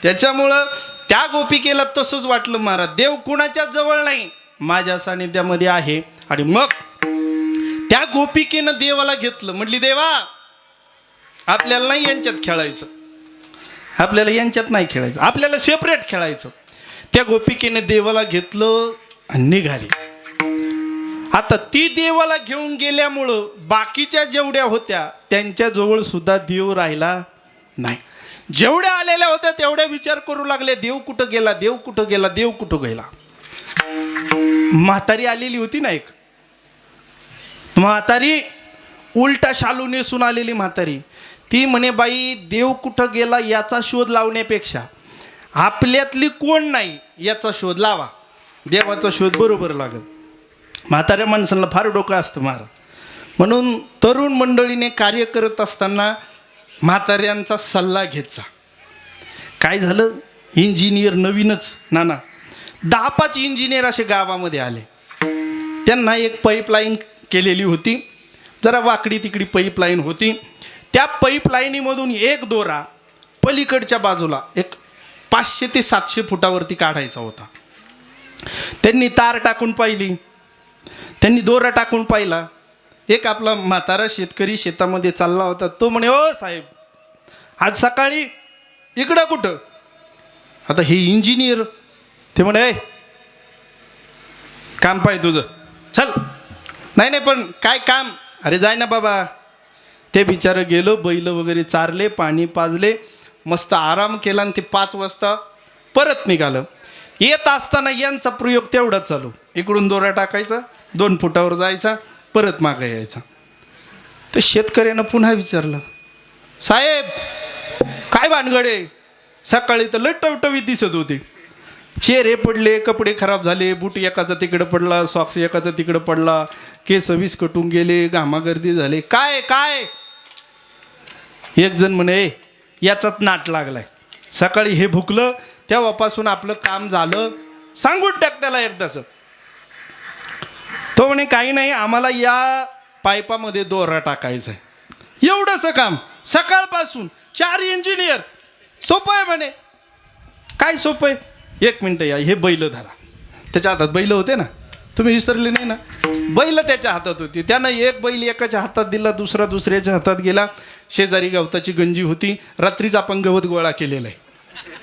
त्याच्यामुळं त्या गोपिकेला तसंच वाटलं महाराज देव कुणाच्याच जवळ नाही माझ्या सानिध्यामध्ये आहे आणि मग त्या गोपिकेनं देवाला घेतलं म्हटली देवा आपल्याला नाही यांच्यात खेळायचं आपल्याला यांच्यात नाही खेळायचं आपल्याला सेपरेट खेळायचं त्या गोपिकेने देवाला घेतलं आणि निघाली आता ती देवाला घेऊन गेल्यामुळं बाकीच्या जेवढ्या होत्या त्यांच्याजवळ सुद्धा देव राहिला नाही जेवढ्या आलेल्या होत्या तेवढ्या विचार करू लागले देव कुठं गेला देव कुठं गेला देव कुठं गेला म्हातारी आलेली होती ना एक म्हातारी उलटा शालू नेसून आलेली म्हातारी ती म्हणे बाई देव कुठं गेला याचा शोध लावण्यापेक्षा आपल्यातली कोण नाही याचा शोध लावा देवाचा शोध बरोबर लागेल म्हाताऱ्या माणसाला फार डोकं असतं महाराज म्हणून तरुण मंडळीने कार्य करत असताना म्हाताऱ्यांचा सल्ला घ्यायचा काय झालं इंजिनियर नवीनच नाना 10-5 इंजिनियर असे गावामध्ये आले त्यांना एक पाईपलाईन केलेली होती जरा वाकडी तिकडी पाईपलाईन होती त्या पाईपलाईनीमधून एक दोरा पलीकडच्या बाजूला एक 500 ते 700 फुटावरती काढायचा होता त्यांनी तार टाकून पाहिली त्यांनी दोरा टाकून पाहिला एक आपला म्हातारा शेतकरी शेतामध्ये चालला होता तो म्हणे ओ साहेब आज सकाळी इकडं कुठं आता हे इंजिनियर ते म्हणे काम पाहिजे तुझं चल नाही पण काय काम अरे जाय ना बाबा ते बिचारं गेलं बैल वगैरे चारले पाणी पाजले मस्त आराम केला आणि ते 5 वाजता परत निघालं येत असताना यांचा प्रयोग तेवढाच चालू इकडून दोरा टाकायचा 2 फुटावर जायचा परत मागं यायचा तर शेतकऱ्यानं पुन्हा विचारलं साहेब काय भानगडे सकाळी तर लय टवटवीत दिसत होते चेहरे पडले कपडे खराब झाले बूट एकाचा तिकडं पडला सॉक्स एकाचा तिकडं पडला केस विस्कटून गेले घामागर्दी झाले काय काय एक जण म्हणे याचाच नाट लागलाय सकाळी हे भुकलं तेव्हापासून आपलं काम झालं सांगून टाक त्याला एकदाच तो म्हणे काही नाही आम्हाला या पाईपामध्ये दोरा टाकायचा आहे एवढंसं काम सकाळपासून 4 इंजिनियर. सोपं आहे म्हणे. काय सोपं आहे? 1 मिनटं या, हे बैल धरा. त्याच्या हातात बैल होते ना, तुम्ही विसरले नाही ना? बैल त्याच्या हातात होती. त्यानं एक बैल एकाच्या हातात दिला, दुसरा दुसऱ्याच्या हातात गेला. शेजारी गवताची गंजी होती. रात्रीच आपण गवत गोळा केलेला आहे.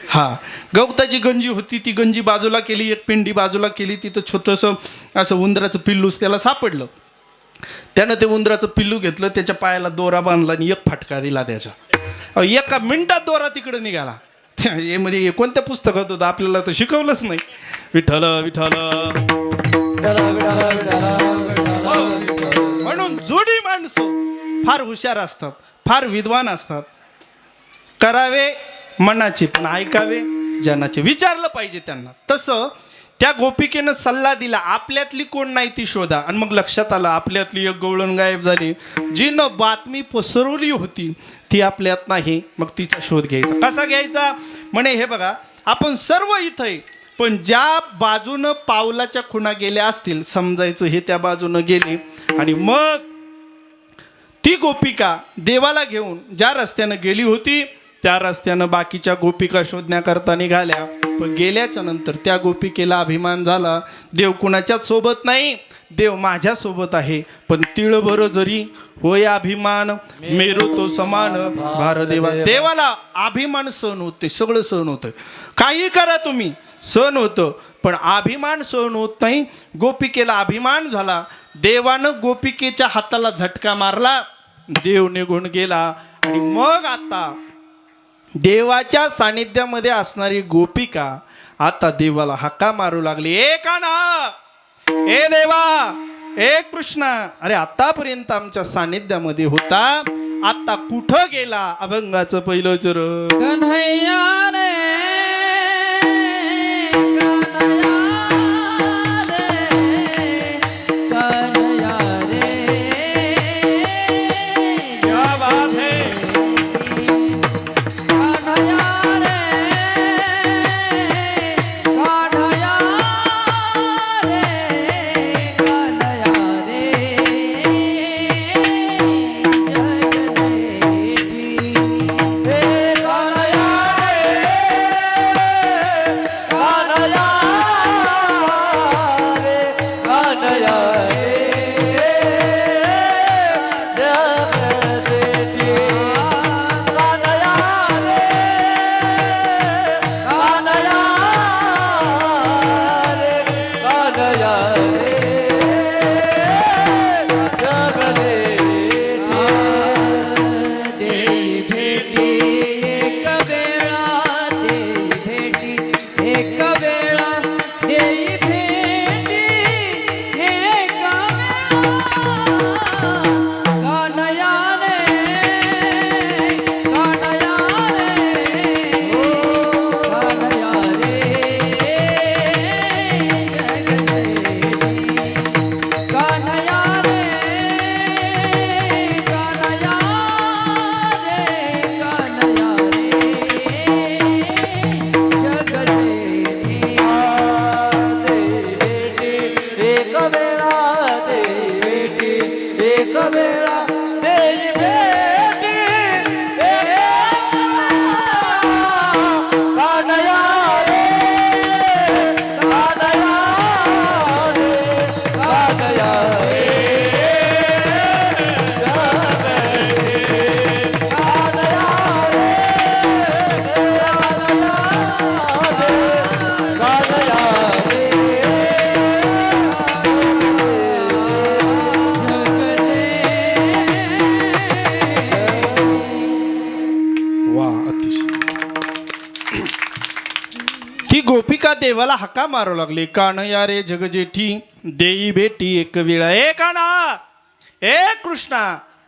हा, गवताची गंजी होती. ती गंजी बाजूला केली, एक पिंडी बाजूला केली. तिथं छोटंसं असं उंदराचं पिल्लूच त्याला सापडलं. त्यानं ते उंदराचं पिल्लू घेतलं, त्याच्या पायाला दोरा बांधला आणि एक फटका दिला त्याच्या. एका मिनिटात दोरा तिकडे निघाला. हे म्हणजे कोणत्या पुस्तकात होतं, आपल्याला तर शिकवलंच नाही. विठ्ठल विठ्ठल. म्हणून जोडी माणसं फार हुशार असतात, फार विद्वान असतात. करावे मनाचे पण ऐकावे जनाचे. विचारलं पाहिजे त्यांना. तसं त्या गोपिकेनं सल्ला दिला, आपल्यातली कोण नाही ती शोधा. आणि मग लक्षात आलं आपल्यातली एक गवळण गायब झाली. जिनं बातमी पसरवली होती ती आपल्यात नाही. मग तिचा शोध घ्यायचा. कसा घ्यायचा? म्हणे हे बघा, आपण सर्व इथं आहे, पण ज्या बाजूनं पावलाच्या खुणा गेल्या असतील समजायचं हे त्या बाजूनं गेले. आणि मग ती गोपिका देवाला घेऊन ज्या रस्त्यानं गेली होती त्या रस्त्यानं बाकीच्या गोपिका शोधण्याकरता निघाल्या. पण गेल्याच्या नंतर त्या गोपिकेला अभिमान झाला, देव कुणाच्याच सोबत नाही, देव माझ्या सोबत आहे. पण तिळभर जरी होय अभिमान, मेरू तो समान भार देवा. देवाला अभिमान सहन होते, सगळं सहन होतं. काही करा तुम्ही, सहन होतं. पण अभिमान सहन होत नाही. गोपिकेला अभिमान झाला. देवानं गोपिकेच्या हाताला झटका मारला, देव निघून गेला. आणि मग आता देवाच्या सानिध्यामध्ये असणारी गोपिका आता देवाला हाका मारू लागली. ए कान्हा, ए देवा, ए कृष्णा, अरे आतापर्यंत आमच्या सानिध्यामध्ये होता, आता कुठं गेला? अभंगाचं पहिलं चरण. कन्हैया रे, गोपिका देवाला हाका मारू लागली. कान्हया रे जगजेठी देई भेटी एक वेळा. ए कान्हा, ए कृष्णा,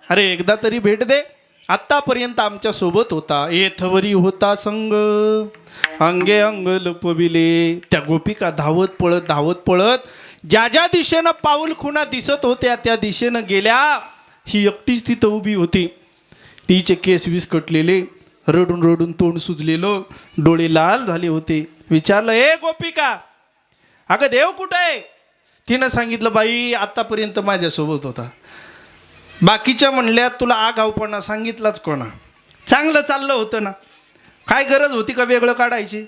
अरे एकदा तरी भेट दे. आत्तापर्यंत आमच्या सोबत होता, येथवरी होता संग, अंगे अंग लपविले. त्या गोपिका धावत पळत ज्या ज्या दिशेनं पाऊल खुणा दिसत होत्या त्या दिशेनं गेल्या. ही एकटीच तिथं उभी होती. तिचे केस विस्कटलेले, रडून रडून तोंड सुजलेलं, डोळे लाल झाले होते. विचारलं, ए गोपिका, अगं देव कुठं आहे? तिनं सांगितलं, बाई आतापर्यंत माझ्यासोबत होता, बाकीच्या म्हणल्या तुला आगाऊपणा सांगितलाच कोणा? चांगलं चाललं होतं ना, काय गरज होती का वेगळं काढायची?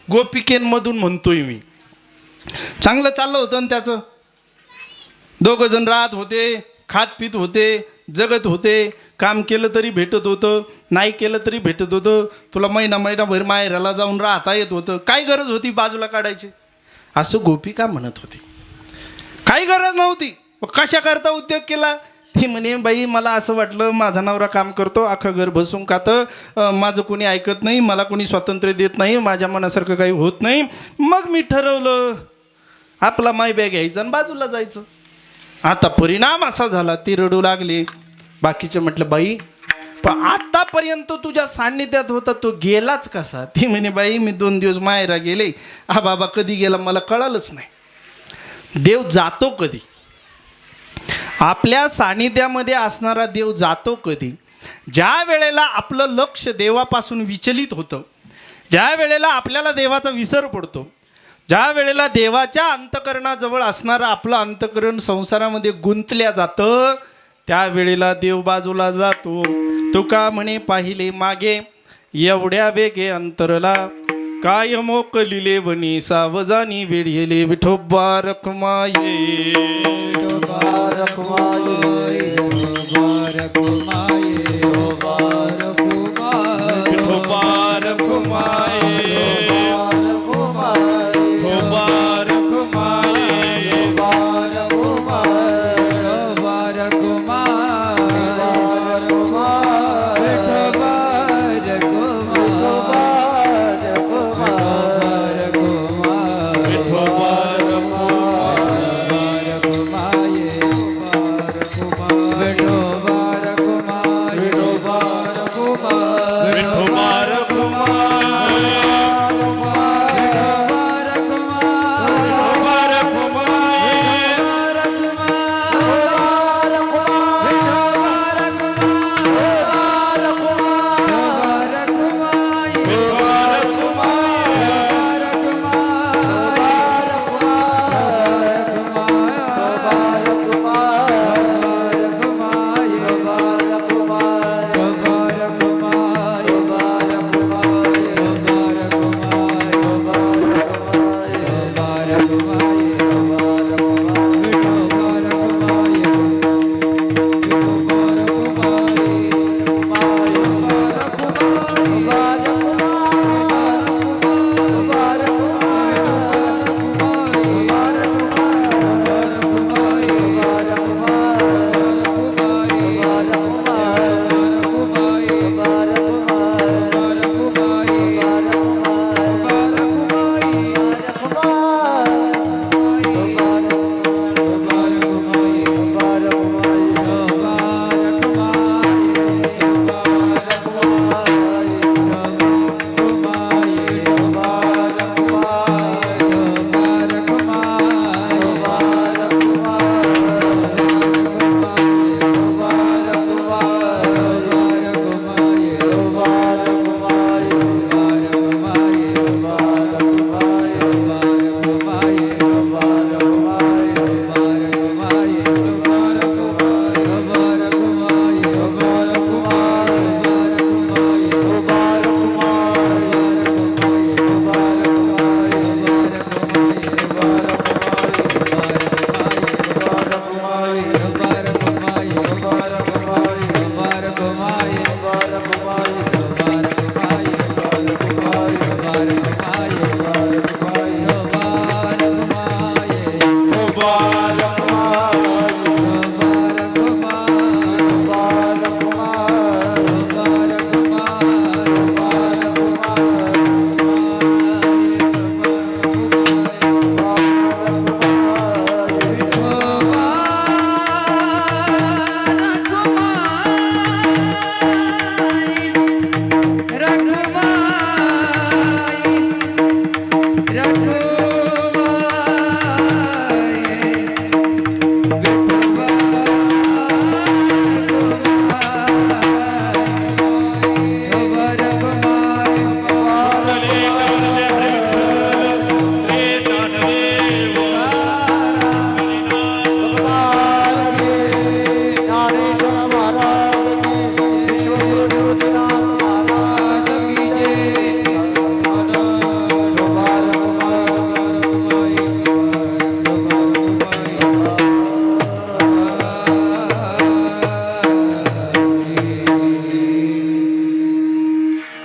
गोपिकेंमधून म्हणतोय मी, चांगलं चाललं होतं ना त्याचं. दोघं जण राहत होते, खात पित होते, जगत होते, काम केलं तरी भेटत होतं, नाही केलं तरी भेटत होतं. तुला महिनाभर माहेराला जाऊन राहता येत होतं, काय गरज होती बाजूला काढायची? असं गोपिका म्हणत होती. काही गरज नव्हती. कशा करता उद्योग केला? ती म्हणे, बाई मला असं वाटलं माझा नवरा काम करतो, अख्खं घर बसून खातं, माझं कोणी ऐकत नाही, मला कोणी स्वातंत्र्य देत नाही, माझ्या मनासारखं काही होत नाही. मग मी ठरवलं आपला मायबॅग घ्यायचा आणि बाजूला जायचं. आता परिणाम असा झाला, ती रडू लागली. बाकीचे म्हटलं, बाई पण आतापर्यंत तुझ्या सान्निध्यात होता, तो गेलाच कसा? ती म्हणे, बाई मी 2 दिवस माहेरा गेले, हा बाबा कधी गेला मला कळालंच नाही. देव जातो कधी? आपल्या सानिध्यामध्ये असणारा देव जातो कधी? ज्या वेळेला आपलं लक्ष देवापासून विचलित होतं, ज्या वेळेला आपल्याला देवाचा विसर पडतो, ज्या वेळेला देवाच्या अंतकरणाजवळ असणारं आपलं अंतकरण संसारामध्ये गुंतल्या जातं, त्यावेळेला देव बाजूला जातो. तुका म्हणे पाहिले मागे एवढ्या वेगे अंतरला, काय मोकलिले वनी सावजानी वेढेले विठोबा रखमाये. विठोबा रखमाये, विठोबा रखमाये, विठोबा रखमाये, विठोबा रखमाये,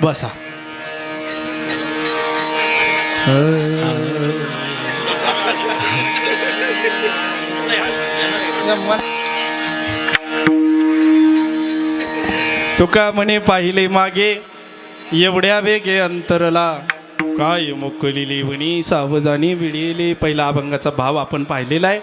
बसा. तुका म्हणे पाहिले मागे एवढ्या वेगे अंतरला काय मोकलिली वणी सावजानी विळीले. पहिला अभंगाचा भाव आपण पाहिलेला आहे.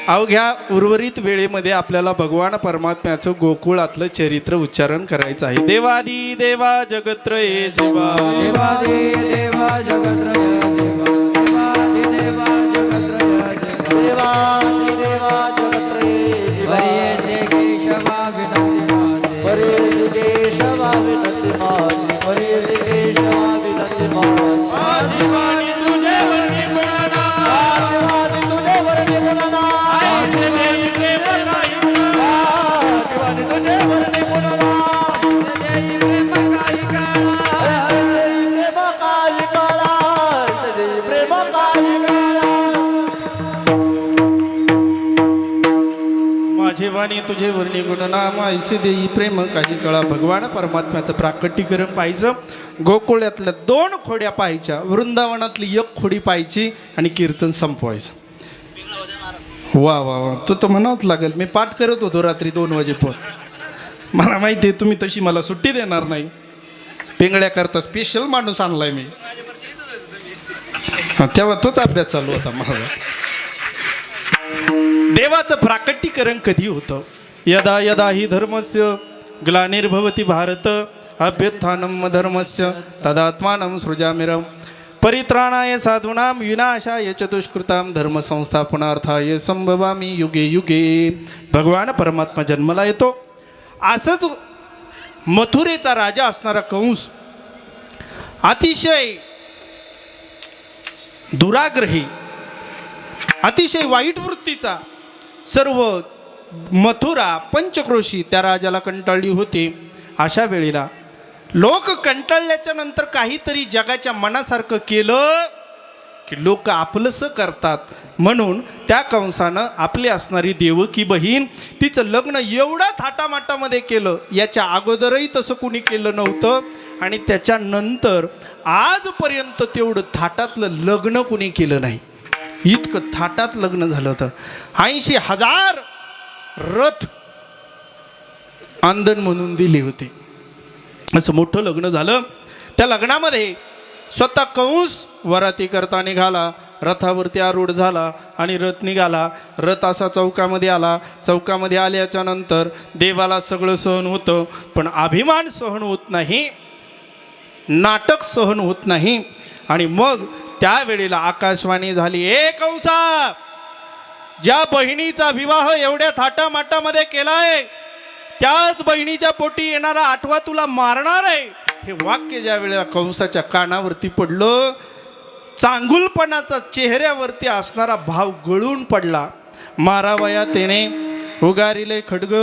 अवघ्या उर्वरित वेळेमध्ये आपल्याला भगवान परमात्म्याचं गोकुळातलं चरित्र उच्चारण करायचं आहे. देवादी देवा जगत्रये जीवा, देवादी देवा जगत्रय जीवा, देवादी देवा जगत्रय जीवा, देवादी देवा जगत्रय जीवा. बरेसे केशवा विनंती माझे, बरेसे केशवा विनंती माझे, बरेसे केशवा विनंती माझे. आजीवानी तुझे वर्णी गुणाना, आजीवानी तुझे वर्णी गुणाना, ऐसे देई प्रेम काही गुणाना, आजीवानी तुझे वर्णी गुणाना, ऐसे देई प्रेम काही काळा, ऐसे देई प्रेम काही काळा, ऐसे देई प्रेम काही काळा. माझे वाणी तुझे वर्णी गुणनाम ऐसे देई प्रेम काही कळा. भगवान परमात्म्याचं प्राकटीकरण पाहायचं. गोकुळातल्या 2 खोड्या पाहायच्या, वृंदावनातली 1 खोडी पाहायची आणि कीर्तन संपवायचं. वा वा वा, तो तर म्हणावंच लागेल. मी पाठ करत होतो रात्री 2 वाजेपर्यंत. मला माहिती आहे तुम्ही तशी मला सुट्टी देणार नाही. पिंगळ्याकरता स्पेशल माणूस आणलाय मी. तेव्हा तोच अभ्यास चालू होता माझा. देवाचं प्राकटीकरण कधी होतं? यदा यदा हि धर्मस्य ग्लानिर्भवति भारत अभ्युत्थानं धर्मस्य तदात्मानं सृजाम्यहम् परित्राणाय साधूनां विनाशाय च दुष्कृतां धर्मसंस्थापनार्थाय संभवामि युगे युगे. भगवान परमात्मा जन्माला येतो. असंच मथुरेचा राजा असणारा कंस अतिशय दुराग्रही, अतिशय वाईट वृत्तीचा. सर्व मथुरा पंचक्रोशी त्या राजाला कंटाळली होती. अशा वेळेला लोक कंटाळल्याच्या नंतर काहीतरी जगाच्या मनासारखं केलं की लोक आपलंसं करतात. म्हणून त्या कंसानं आपली असणारी देवकी बहीण तिचं लग्न एवढं थाटामाटामध्ये केलं. याच्या अगोदरही तसं कुणी केलं नव्हतं आणि त्याच्यानंतर आजपर्यंत तेवढं थाटातलं लग्न कुणी केलं नाही. इतकं थाटात लग्न झालं होतं. 80,000 रथ आंदण म्हणून दिले होते. असं मोठं लग्न झालं. त्या लग्नामध्ये स्वतः कंस वराती करता निघाला. रथावरती आरूढ झाला आणि रथ निघाला. रथ असा चौकामध्ये आला. चौकामध्ये आल्याच्या नंतर देवाला सगळं सहन होतं, पण अभिमान सहन होत नाही, नाटक सहन होत नाही. आणि मग त्यावेळेला आकाशवाणी झाली, ए कंसा, ज्या बहिणीचा विवाह एवढ्या थाटामाटामध्ये केलाय त्याच बहिणीच्या पोटी येणारा 8वा तुला मारणार आहे. हे वाक्य ज्या वेळेला कंसाच्या कानावरती पडलं, चांगुलपणाचा चेहऱ्यावरती असणारा भाव गळून पडला. मारावया तेने उगारिले खड्ग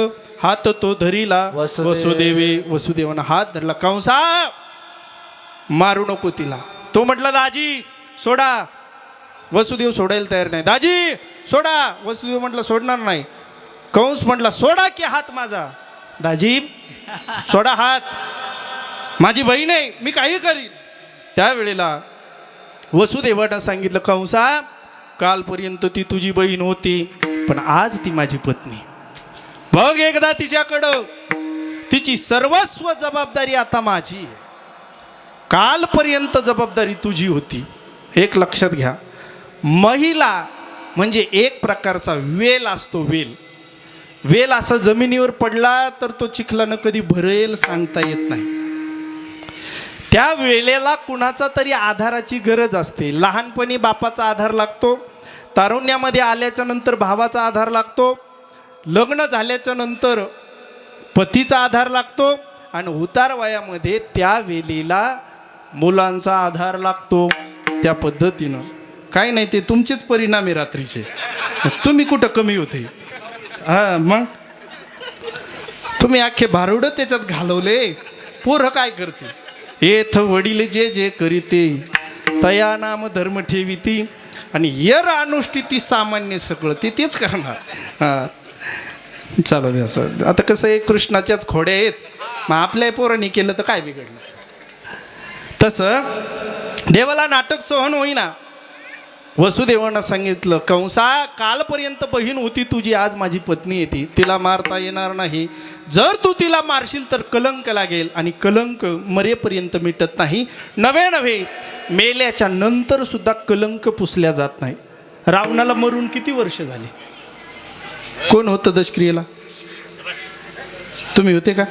हात तो धरिला वसुदेवे. वसुदेवानं हात धरला. कंसा, मारू नको तिला. तो म्हटला, दाजी सोडा. वसुदेव सोडायला तयार नाही. दाजी सोडा. वसुदेव म्हटलं सोडणार नाही. कंस म्हटला, सोडा की हात माझा. दाजी सोडा हात, माझी बहीण आहे, मी काही करीन. त्यावेळेला वसुदेवानं सांगितलं, कंसा, कालपर्यंत ती तुझी बहीण होती, पण आज ती माझी पत्नी. बघ एकदा तिच्याकडं. तिची सर्वस्व जबाबदारी आता माझी आहे. कालपर्यंत जबाबदारी तुझी होती. एक लक्षात घ्या, महिला म्हणजे एक प्रकारचा वेल असतो. वेल वेल असा जमिनीवर पडला तर तो चिखलानं कधी भरेल सांगता येत नाही. त्या वेलेला कुणाचा तरी आधाराची गरज असते. लहानपणी बापाचा आधार लागतो, तारुण्यामध्ये आल्याच्या नंतर भावाचा आधार लागतो, लग्न झाल्याच्या नंतर पतीचा आधार लागतो आणि उतार वयामध्ये त्या वेलीला मुलांचा आधार लागतो. त्या पद्धतीनं काय नाही, ते तुमचेच परिणाम आहे रात्रीचे. तुम्ही कुठं कमी होते? हां, मग तुम्ही अख्खे भारुडं त्याच्यात घालवले. पोरं काय करते? येथ वडील जे जे करीते तया नाम धर्म ठेविती आणि यर अनुष्ठिती सामान्य सगळं ते तेच करणार. हां, चालू द्या. असं आता कसं आहे, कृष्णाच्याच खोड्या आहेत. मग आपल्या पोरांनी केलं तर काय बिघडलं? तसं देवाला नाटक सहन होईना. वसुदेवानं सांगितलं, कंसा कालपर्यंत बहीण होती तुझी, आज माझी पत्नी येते, तिला मारता येणार नाही. जर तू तिला मारशील तर कलंक लागेल, आणि कलंक मरेपर्यंत मिटत नाही. नवे मेल्याच्या नंतर सुद्धा कलंक पुसल्या जात नाही. रावणाला मरून किती वर्ष झाली? कोण होतं दशक्रियेला? तुम्ही होते का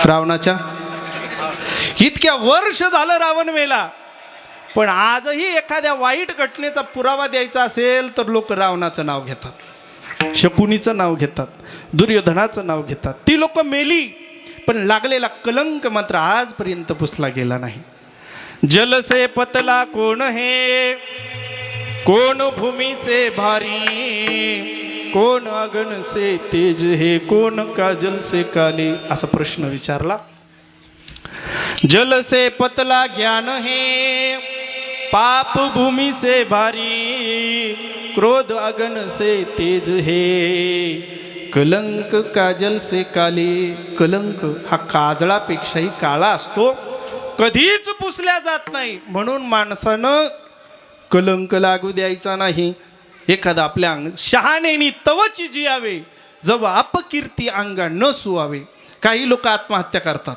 रावणाच्या? इतक्या वर्ष झालं रावण मेला, पण आजही एखाद्या वाईट घटनेचा पुरावा द्यायचा असेल तर लोक रावणाचं नाव घेतात, शकुनीचं नाव घेतात, दुर्योधनाचं नाव घेतात. ती लोक मेली, पण लागलेला कलंक मात्र आजपर्यंत पुसला गेला नाही. जल से पतला कोण है, कोण भूमि से भारी, कोण अगन से तेज है, कोण काजल से काले, असा प्रश्न विचारला. जल से पतला ज्ञान है, पाप भूमि से भारी, क्रोध अगन से तेज है, कलंक काजल से काले. कलंक हा काजळापेक्षाही काळा असतो, कधीच पुसल्या जात नाही. म्हणून माणसानं कलंक लागू द्यायचा नाही. एखादा आपल्या अंग शहाणेनी तवची जियावे, जव अपकीर्ती अंगा न सुवावे. काही लोक आत्महत्या करतात,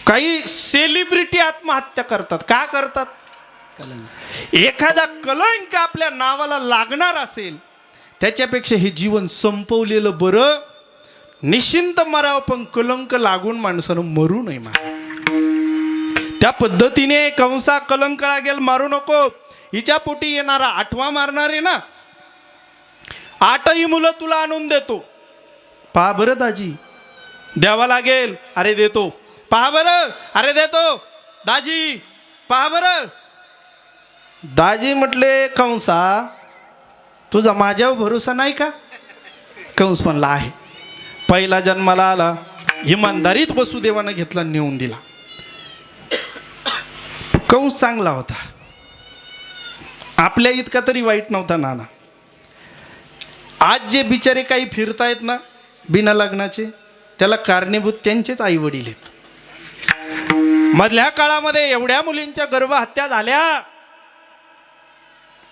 काही सेलिब्रिटी आत्महत्या करतात. का करतात? एखादा कलंक आपल्या नावाला लागणार असेल त्याच्यापेक्षा हे जीवन संपवलेलं बरं. निश्चिंत मरावं, पण कलंक लागून माणसानं मरू नये. त्या पद्धतीने कंसा कलंक लागेल, मारू नको. हिच्या पोटी येणारा 8वा मारणार आहे ना, 8ही मुलं तुला आणून देतो. पहा बरं दाजी, द्यावा लागेल, अरे देतो. पहा बरं, अरे देतो. दाजी पहा बरं. दाजी म्हटले, कंसा तुझा माझ्यावर भरोसा नाही का? कंस म्हणला आहे. पहिला जन्माला आला, इमानदारीत वसुदेवानं घेतला, नेऊन दिला. कंस चांगला होता, आपल्या इतका तरी वाईट नव्हता नाना. आज जे बिचारे काही फिरतायत ना बिना लग्नाचे, त्याला कारणीभूत त्यांचेच आई वडील आहेत. मधल्या काळामध्ये एवढ्या मुलींच्या गर्भहत्या झाल्या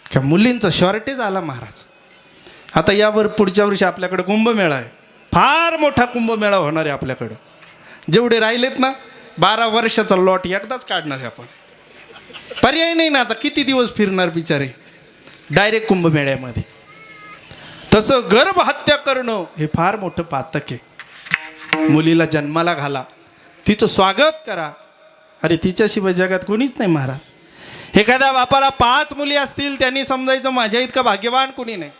का मुलींचा शॉर्टेज आला महाराज. आता यावर पुढच्या वर्षी आपल्याकडे कुंभमेळा आहे, फार मोठा कुंभमेळा होणार आहे आपल्याकडं. जेवढे राहिलेत ना 12 वर्षाचा लॉट एकदाच काढणार आहे आपण. पर्याय नाही ना, आता किती दिवस फिरणार बिचारे डायरेक्ट कुंभमेळ्यामध्ये. तसं गर्भहत्या करणं हे फार मोठं पातक आहे. मुलीला जन्माला घाला, तिचं स्वागत करा. अरे तिच्याशिवाय जगात कोणीच नाही महाराज. एखाद्या बापाला 5 मुली असतील, त्यांनी समजायचं माझ्या इतका भाग्यवान कोणी नाही.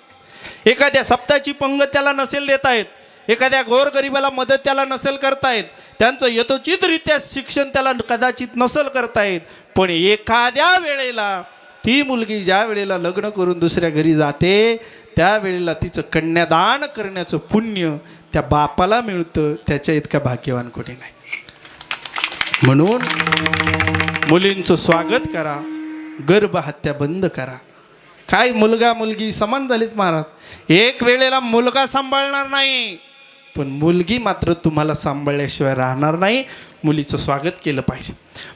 एखाद्या सप्ताची पंगत त्याला नसेल देता येत, एखाद्या गोरगरिबाला मदत त्याला नसेल करता येत, त्यांचं यथोचितरित्या शिक्षण त्याला कदाचित नसेल करता येत. पण एखाद्या वेळेला ती मुलगी ज्या वेळेला लग्न करून दुसऱ्या घरी जाते, त्यावेळेला तिचं कन्यादान करण्याचं पुण्य त्या बापाला मिळतं. त्याच्या इतका भाग्यवान कोणी नाही. म्हणून मुलींचं स्वागत करा, गर्भहत्या बंद करा. काय मुलगा मुलगी समान झालीत महाराज. एक वेळेला मुलगा सांभाळणार नाही, पण मुलगी मात्र तुम्हाला सांभाळल्याशिवाय राहणार नाही. मुलीचं स्वागत केलं पाहिजे.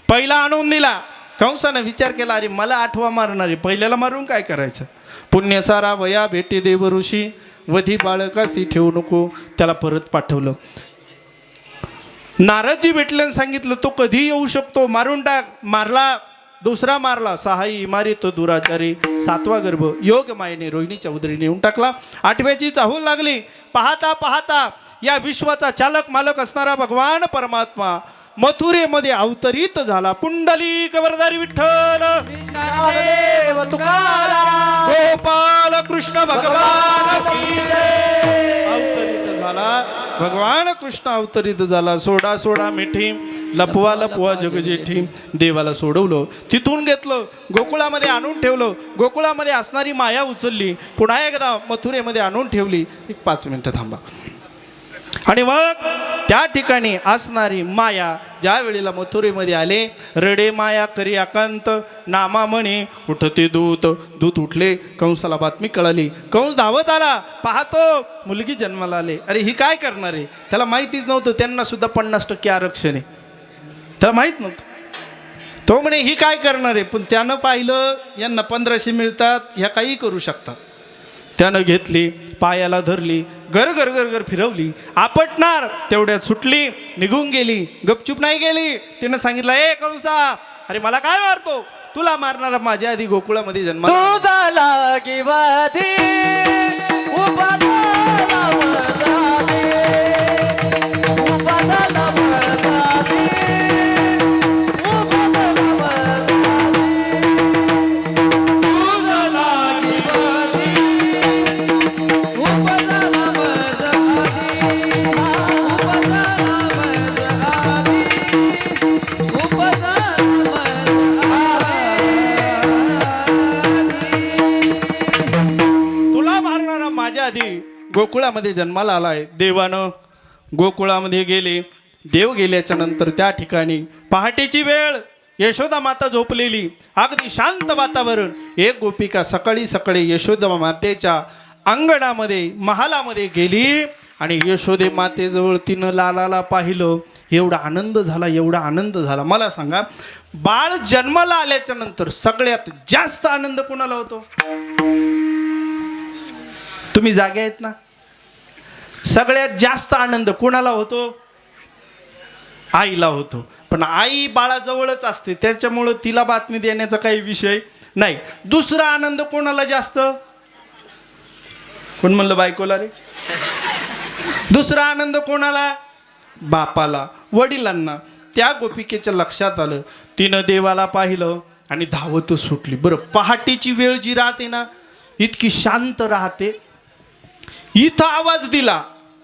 पहिला आणून दिला, कंसानं विचार केला, अरे मला 8वा मारणार आहे, पहिल्याला मारून काय करायचं. पुण्य सारा वया भेटे देव ऋषी, वधी बाळकासी ठेवू नको. त्याला परत पाठवलं. नारदजी भेटल्यानं सांगितलं तो कधी येऊ शकतो, मारून टाक. मारला, दुसरा मारला, 6 इमारीत दुराचारी, 7वा गर्भ योग मायेने रोहिणीच्या उदरी नेऊन टाकला. 8व्याची चाहूल लागली. पाहता पाहता या विश्वाचा चालक मालक असणारा भगवान परमात्मा मथुरेमध्ये अवतरित झाला. पुंडलिक वरदारी विठ्ठल देव तुकाराम, गोपाल कृष्ण भगवान की जय. अवतरित झाला भगवान कृष्ण, अवतरित झाला. सोडा सोडा मिठी, लपवा लपवा जगजेठी. देवाला सोडवलं, तिथून घेतलं, गोकुळामध्ये आणून ठेवलं. गोकुळामध्ये असणारी माया उचलली, पुन्हा एकदा मथुरेमध्ये आणून ठेवली. 5 मिनिटं थांबा. आणि मग त्या ठिकाणी असणारी माया ज्या वेळेला मथुरेमध्ये आले, रडे माया करी आकांत, नामा म्हणे उठते दूत. दूत उठले, कंसाला बातमी कळाली. कंस धावत आला, पाहतो मुलगी जन्माला आले. अरे ही काय करणार आहे, त्याला माहितीच नव्हतं. त्यांना सुद्धा 50% आरक्षण आहे, त्याला माहीत नव्हतं. तो म्हणे ही काय करणार आहे, पण त्यानं पाहिलं यांना 1500 मिळतात, ह्या काही करू शकतात. त्यानं घेतली, पायाला धरली, गर गर गर गर फिरवली, आपटणार तेवढ्यात सुटली, निघून गेली. गपचूप नाही गेली, तिनं सांगितलं, ए कंसा, अरे मला काय मारतो, तुला मारणारा माझ्या आधी गोकुळामध्ये जन्म तुझा किवादी उपादाला वदादी, उपादाला वदादी, उपादाला वदादी. तुझा किवादी उपादाला वदादी, उपादाला वदादी, उपादाला तुला मारणारा माझ्या आधी गोकुळामध्ये जन्माला आलाय. देवानं गोकुळामध्ये गेले. देव गेल्याच्या नंतर त्या ठिकाणी पहाटेची वेळ, यशोदा माता झोपलेली, अगदी शांत वातावरण. एक गोपिका सकाळी सकाळी यशोदा मातेच्या अंगणामध्ये महालामध्ये गेली आणि यशोदे मातेजवळ तिनं लालाला पाहिलं. एवढा आनंद झाला, एवढा आनंद झाला. मला सांगा, बाळ जन्माला आल्याच्या नंतर सगळ्यात जास्त आनंद कोणाला होतो? तुम्ही जागे आहेत ना? सगळ्यात जास्त आनंद कोणाला होतो? आईला होतो. पण आई बाळाजवळच असते, त्याच्यामुळं तिला बातमी देण्याचा काही विषय नाही. दुसरा आनंद कोणाला जास्त? कोण म्हणलं बायकोला रे? दुसरा आनंद कोणाला? बापाला, वडिलांना. त्या गोपिकेच्या लक्षात आलं, तिनं देवाला पाहिलं आणि धावतच सुटली. बरं, पहाटेची वेळ जी राहते ना, इतकी शांत राहते. इथं आवाज दिला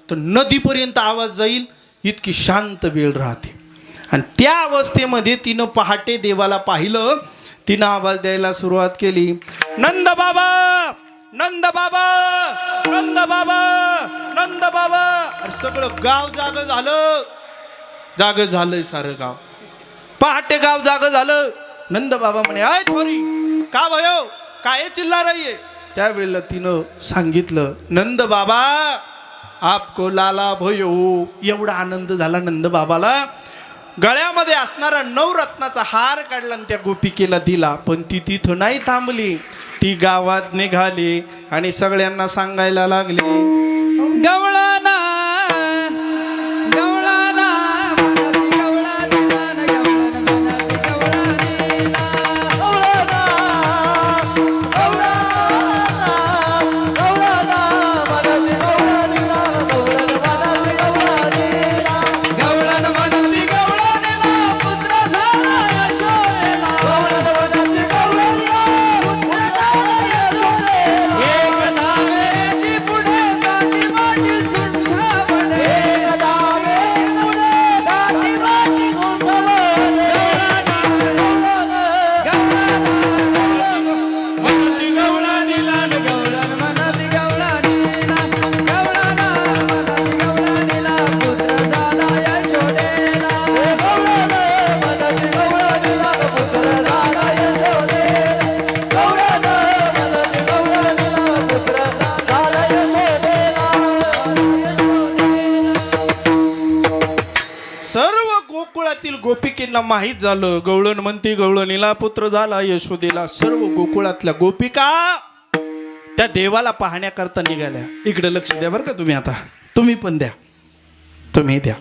तर नदीपर्यंत आवाज जाईल, इतकी शांत वेळ राहते. आणि त्या अवस्थेमध्ये तिनं पहाटे देवाला पाहिलं. तिनं आवाज द्यायला सुरुवात केली, नंद बाबा, नंद बाबा, नंद बाबा, नंद बाबा. अरे सगळं गाव जाग झालं, जाग झालंय सारं गाव. पहाटे गाव जाग झालं. नंद बाबा म्हणे, आय थोरी का भयो, काय चिल्ला रही है? त्यावेळेला तिनं सांगितलं, नंद बाबा आपको लाला भयो. एवढा आनंद झाला नंद बाबाला. गळ्यामध्ये असणारा नवरत्नाचा हार काढला आणि त्या गोपिकेला दिला. पण ती तिथं नाही थांबली, ती गावात निघाली आणि सगळ्यांना सांगायला लागली, गवळाना गवळाना गोपिकेंना माहीत झालं, गवळण म्हणती गवळणीला पुत्र झाला यशोदेला. सर्व गोकुळातल्या गोपिका त्या देवाला पाहण्याकरता निघाल्या. इकडे लक्ष द्या बरं का तुम्ही, आता तुम्ही पण द्या, तुम्ही द्या.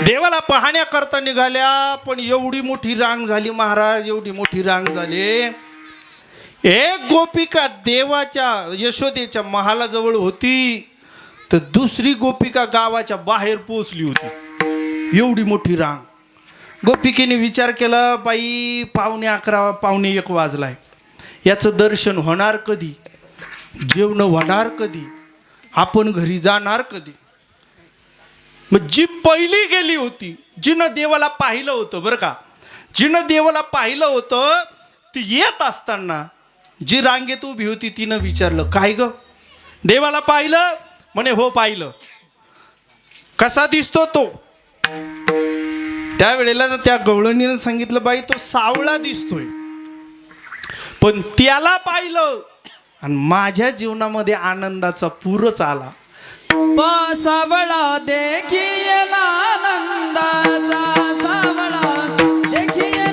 देवाला पाहण्याकरता निघाल्या. पण एवढी मोठी रांग झाली महाराज, एवढी मोठी रांग झाली. एक गोपिका देवाच्या यशोदेच्या महालाजवळ होती, तर दुसरी गोपिका गावाच्या बाहेर पोहोचली होती. एवढी मोठी रांग. गोपिकेने विचार केला, बाई 11:15 11:45 वाजलाय, याचं दर्शन होणार कधी, जेवण होणार कधी, आपण घरी जाणार कधी. मग जी पहिली गेली होती, जिनं देवाला पाहिलं होतं बरं का, जिनं देवाला पाहिलं होतं, ती येत असताना जी रांगेत उभी होती तिनं विचारलं, काय ग देवाला पाहिलं? म्हणे हो पाहिलं. कसा दिसतो तो? त्यावेळेला त्या गवळणीनं सांगितलं, बाई तो सावळा दिसतोय, पण त्याला पाहिलं आणि माझ्या जीवनामध्ये आनंदाचा पूरच आला. सावळा देखिए आनंदाचा, सावळा देखिए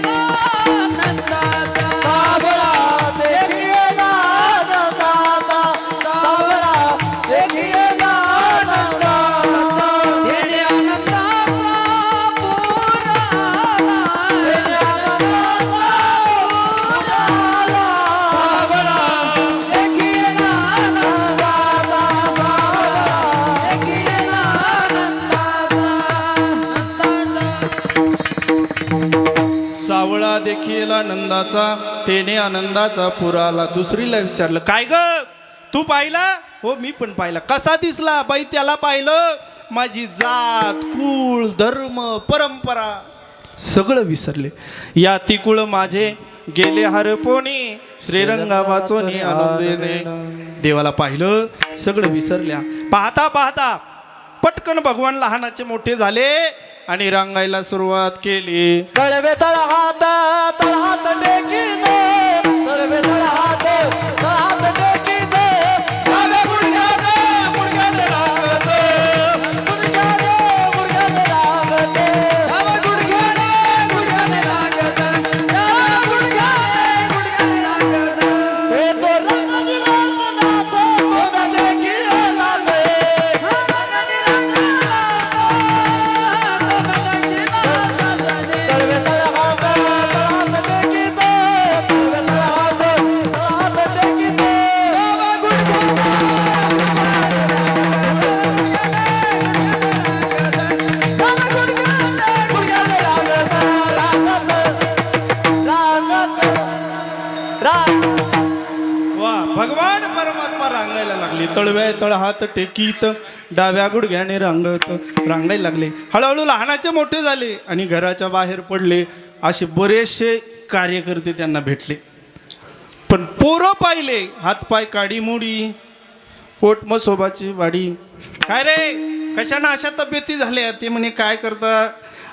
देखील आनंदाचा, तेने आनंदाचा पुराला. दुसरीला विचारलं, काय ग तू पाहिला? हो मी पण पाहिला. कसा दिसला? बाई त्याला पाहिलं, माझी जात, कुळ, धर्म, परंपरा सगळं विसरले. या तिकुळ माझे गेले हरपोनी, श्रीरंगा वाचोनी आनंदेने. देवाला पाहिलं, सगळं विसरल्या. पाहता पाहता पटकन भगवान लहानाचे मोठे झाले आणि रांगायला सुरुवात केली. तळवे तळहात तळहात टेकीत, तळवे तळहात तळहात टेकीत, डाव्या गुडघ्यात गुडघ्यात लागत, गुडघ्यात गुडघ्यात लागत, डाव्या गुडघ्यात गुडघ्यात लागत, डाव्या गुडघ्यात गुडघ्यात लागत. हे तो रंगाची रंगनाथ तोम्या देखी लाजे, रंगाची रंगनाथ तळवे तळहात तळहात टेकीत, तळवे तळहात तळहात टेकीत, डाव्या गुडघ्यात वा, भगवान परमात्मा रांगायला लागली. तळव्या तळहात टेकीत, डाव्या गुडघ्याने रांगायला लागले. हळूहळू लहानाचे मोठे झाले आणि घराच्या बाहेर पडले. असे बरेचसे कार्यकर्ते त्यांना भेटले. पण पोरं पाहिले, हातपाय काडी मुडी, पोट मसोबाची वाडी. काय रे, कशानं अशा तब्येती झाल्या? ते म्हणे, काय करता,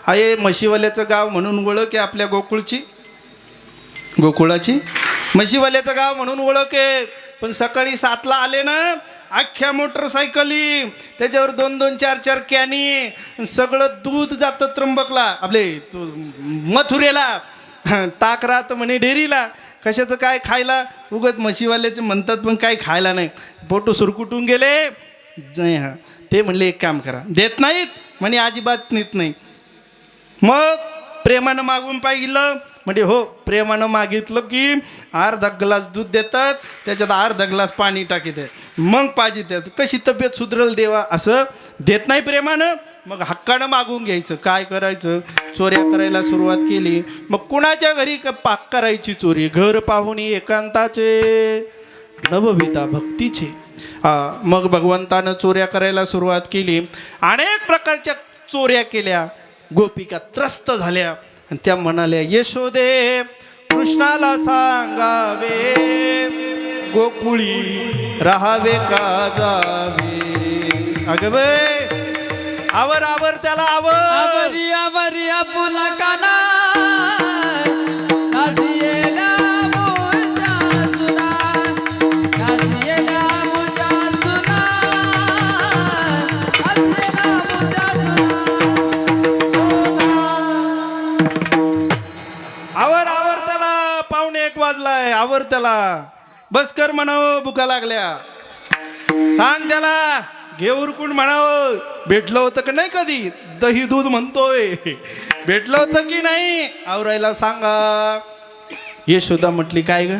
आहे म्हशीवाल्याचं गाव म्हणून ओळख आहे आपल्या गोकुळाची म्हशीवाल्याचं गाव म्हणून ओळख आहे. पण सकाळी 7ला आले ना, अख्ख्या मोटरसायकली, त्याच्यावर 2-2, 4-4 कॅनी, सगळं दूध जातं त्र्यंबकला, आपले मथुरेला, ताक राहतं म्हणे डेअरीला. कशाचं काय खायला? उगत म्हशीवाल्याचे म्हणतात पण काय खायला नाही. पोटो सुरकुटून गेले. नाही हा, ते म्हणले एक काम करा, देत नाहीत म्हणे, अजिबात नेत नाही. मग प्रेमानं मागून पाहिलं म्हणजे हो, प्रेमानं मागितलं की अर्धा ग्लास दूध देतात, त्याच्यात अर्धा ग्लास पाणी टाकीत, मग पाहिजे त्यात. कशी तब्येत सुधरल देवा? असं देत नाही प्रेमानं. मग हक्कानं मागून घ्यायचं. काय करायचं? चोऱ्या करायला सुरुवात केली. मग कुणाच्या घरी पाक करायची चोरी? घर पाहुणे एकांताचे, नवविधा भक्तीचे. मग भगवंतानं चोऱ्या करायला सुरुवात केली. अनेक प्रकारच्या चोऱ्या केल्या. गोपिका त्रस्त झाल्या आणि त्या म्हणाल्या, यशोदे कृष्णाला सांगावे, गोकुळी राहावे का जावे. अगं बाई, आवर आवर त्याला आवर. आवरी आवरी आपुला काना कासियेला मुजा सुना, कासियेला मुजा सुना, कासियेला मुजा सुना. आवर आवर त्याला, 1:15 वाजलाय, आवर त्याला. बस कर म्हणावं, भुका लागल्या. सांग त्याला, घे उरकून म्हणावं. भेटलं होतं का नाही कधी? दही दूध म्हणतोय, भेटलं होतं की नाही? आवरायला सांगा. यशोदा म्हटली, काय ग,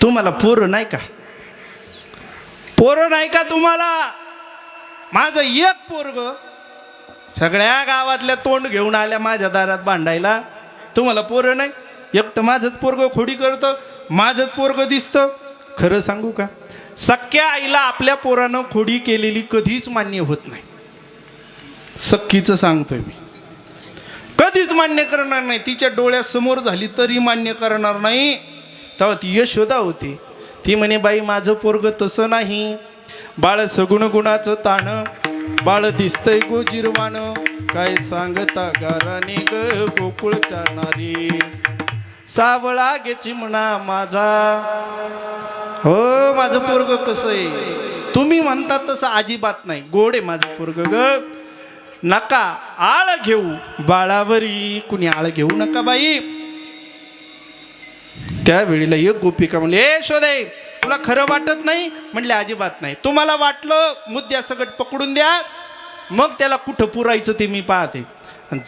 तुम्हाला पोरं नाही का? पोरं नाही का तुम्हाला? माझं एक पोरग सगळ्या गावातल्या तोंड घेऊन आल्या माझ्या दारात भांडायला. तुम्हाला पोरं नाही? एकटं माझंच पोरग खोडी करतं, माझंच पोरग दिसतं. खरं सांगू का, सख्या आईला आपल्या पोरानं खोडी केलेली कधीच मान्य होत नाही. सख्खीचं सांगतोय मी, कधीच मान्य करणार नाही. तिच्या डोळ्यासमोर झाली तरी मान्य करणार नाही. तेव्हा ती यशोदा होती. ती म्हणे, बाई माझं पोरग तसं नाही. बाळ सगुण गुणाचं ताण, बाळ दिसतंय गोजिरवान. काय सांगता गाराने ग गोकुळच्या नारी, सावळा गे चिमणा माझा. हो, माझं पोरग कसं आहे? तुम्ही म्हणता तसं अजिबात नाही. गोड आहे माझं पोरग ग. नका आळ घेऊ बाळावरी, कुणी आळ घेऊ नका बाई. त्यावेळीला एक गोपिका म्हणली, ए शोधे, तुला खरं वाटत नाही? म्हणले, अजिबात नाही. तुम्हाला वाटलं मुद्द्या सकट पकडून द्या, मग त्याला कुठं पुरायचं ते मी पाहते.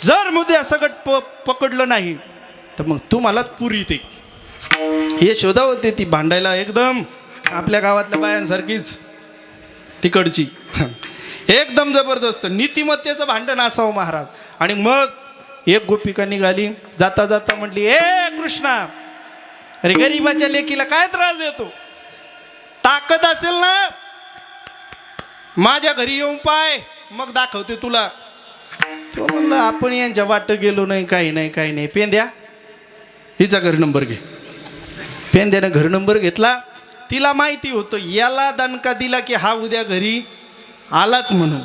जर मुद्द्या सकट पकडलं नाही तर मग तुम्हालाच पुरी ते. हे शोधा होते ती भांडायला एकदम आपल्या गावातल्या बायांसारखीच, तिकडची एकदम जबरदस्त नीतिमत्तेचं भांडण असावं महाराज. आणि मग एक गोपिका निघाली, जाता जाता म्हटली, ए कृष्णा, अरे गरीबाच्या लेकीला काय त्रास देतो? ताकद असेल ना माझ्या घरी येऊन पाय, मग दाखवते तुला. तो म्हणलं आपण यांच्या वाट गेलो नाही, काही नाही काही नाही. पेंद्या, हिचा घर नंबर घे. पेंद्यानं घर नंबर घेतला. तिला माहिती होतं याला दणका दिला की हा उद्या घरी आलाच म्हणून.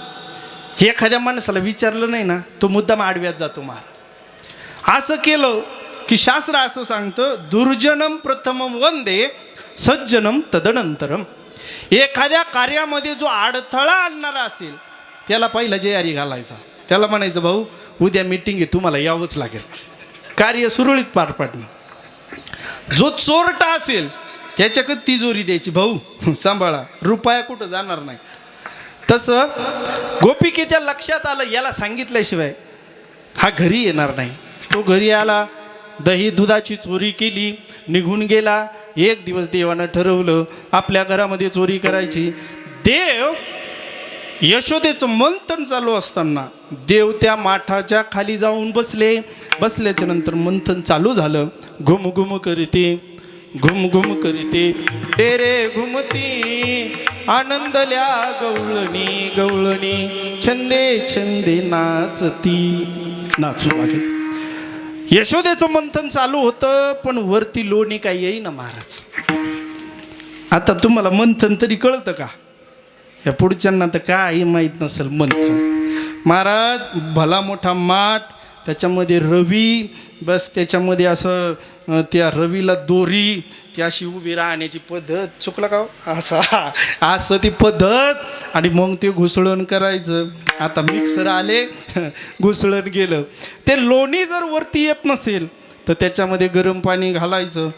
हे एखाद्या माणसाला विचारलं नाही ना, तो मुद्दाम आडव्यात जातो महाराज. असं केलं की शास्त्र असं सांगतं, दुर्जनम प्रथमम वंदे सज्जनम तदनंतरम. एखाद्या कार्यामध्ये जो अडथळा आणणारा असेल त्याला पहिला जयारी घालायचा. त्याला म्हणायचं, भाऊ उद्या मीटिंग आहे, तुम्हाला यावंच लागेल, कार्य सुरळीत पार पाडणं. जो चोरटा असेल त्याच्याकडे तिजोरी द्यायची, भाऊ सांभाळा, रुपया कुठं जाणार नाही. तसं गोपिकेच्या लक्षात आलं, याला सांगितल्याशिवाय हा घरी येणार नाही. तो घरी आला, दही दुधाची चोरी केली, निघून गेला. एक दिवस देवानं ठरवलं आपल्या घरामध्ये चोरी करायची. देव यशोदेचं मंथन चालू असताना देव त्या माठाच्या खाली जाऊन बसले. बसल्याच्या नंतर मंथन चालू झालं. घुम घुम करते, घुम घुम करते, डेरे घुमती, आनंदल्या गवळणी गवळणी, छंदे छंदे नाचती. नाचू लागले. यशोदेचं मंथन चालू होतं, पण वरती लोणी काही येईना महाराज. आता तुम्हाला मंथन तरी कळतं का? या पुढच्यांना तर काही माहीत नसेल मंथन. महाराज भला मोठा माठ, त्याच्यामध्ये रवी, बस त्याच्यामध्ये असं त्या रवीला दोरी, ती अशी उभी राहण्याची पद्धत, चुकला का असं ती पद्धत, आणि मग ते घुसळण करायचं. आता मिक्सर आले, घुसळण गेलं. ते लोणी जर वरती येत नसेल तर त्याच्यामध्ये गरम पाणी घालायचं,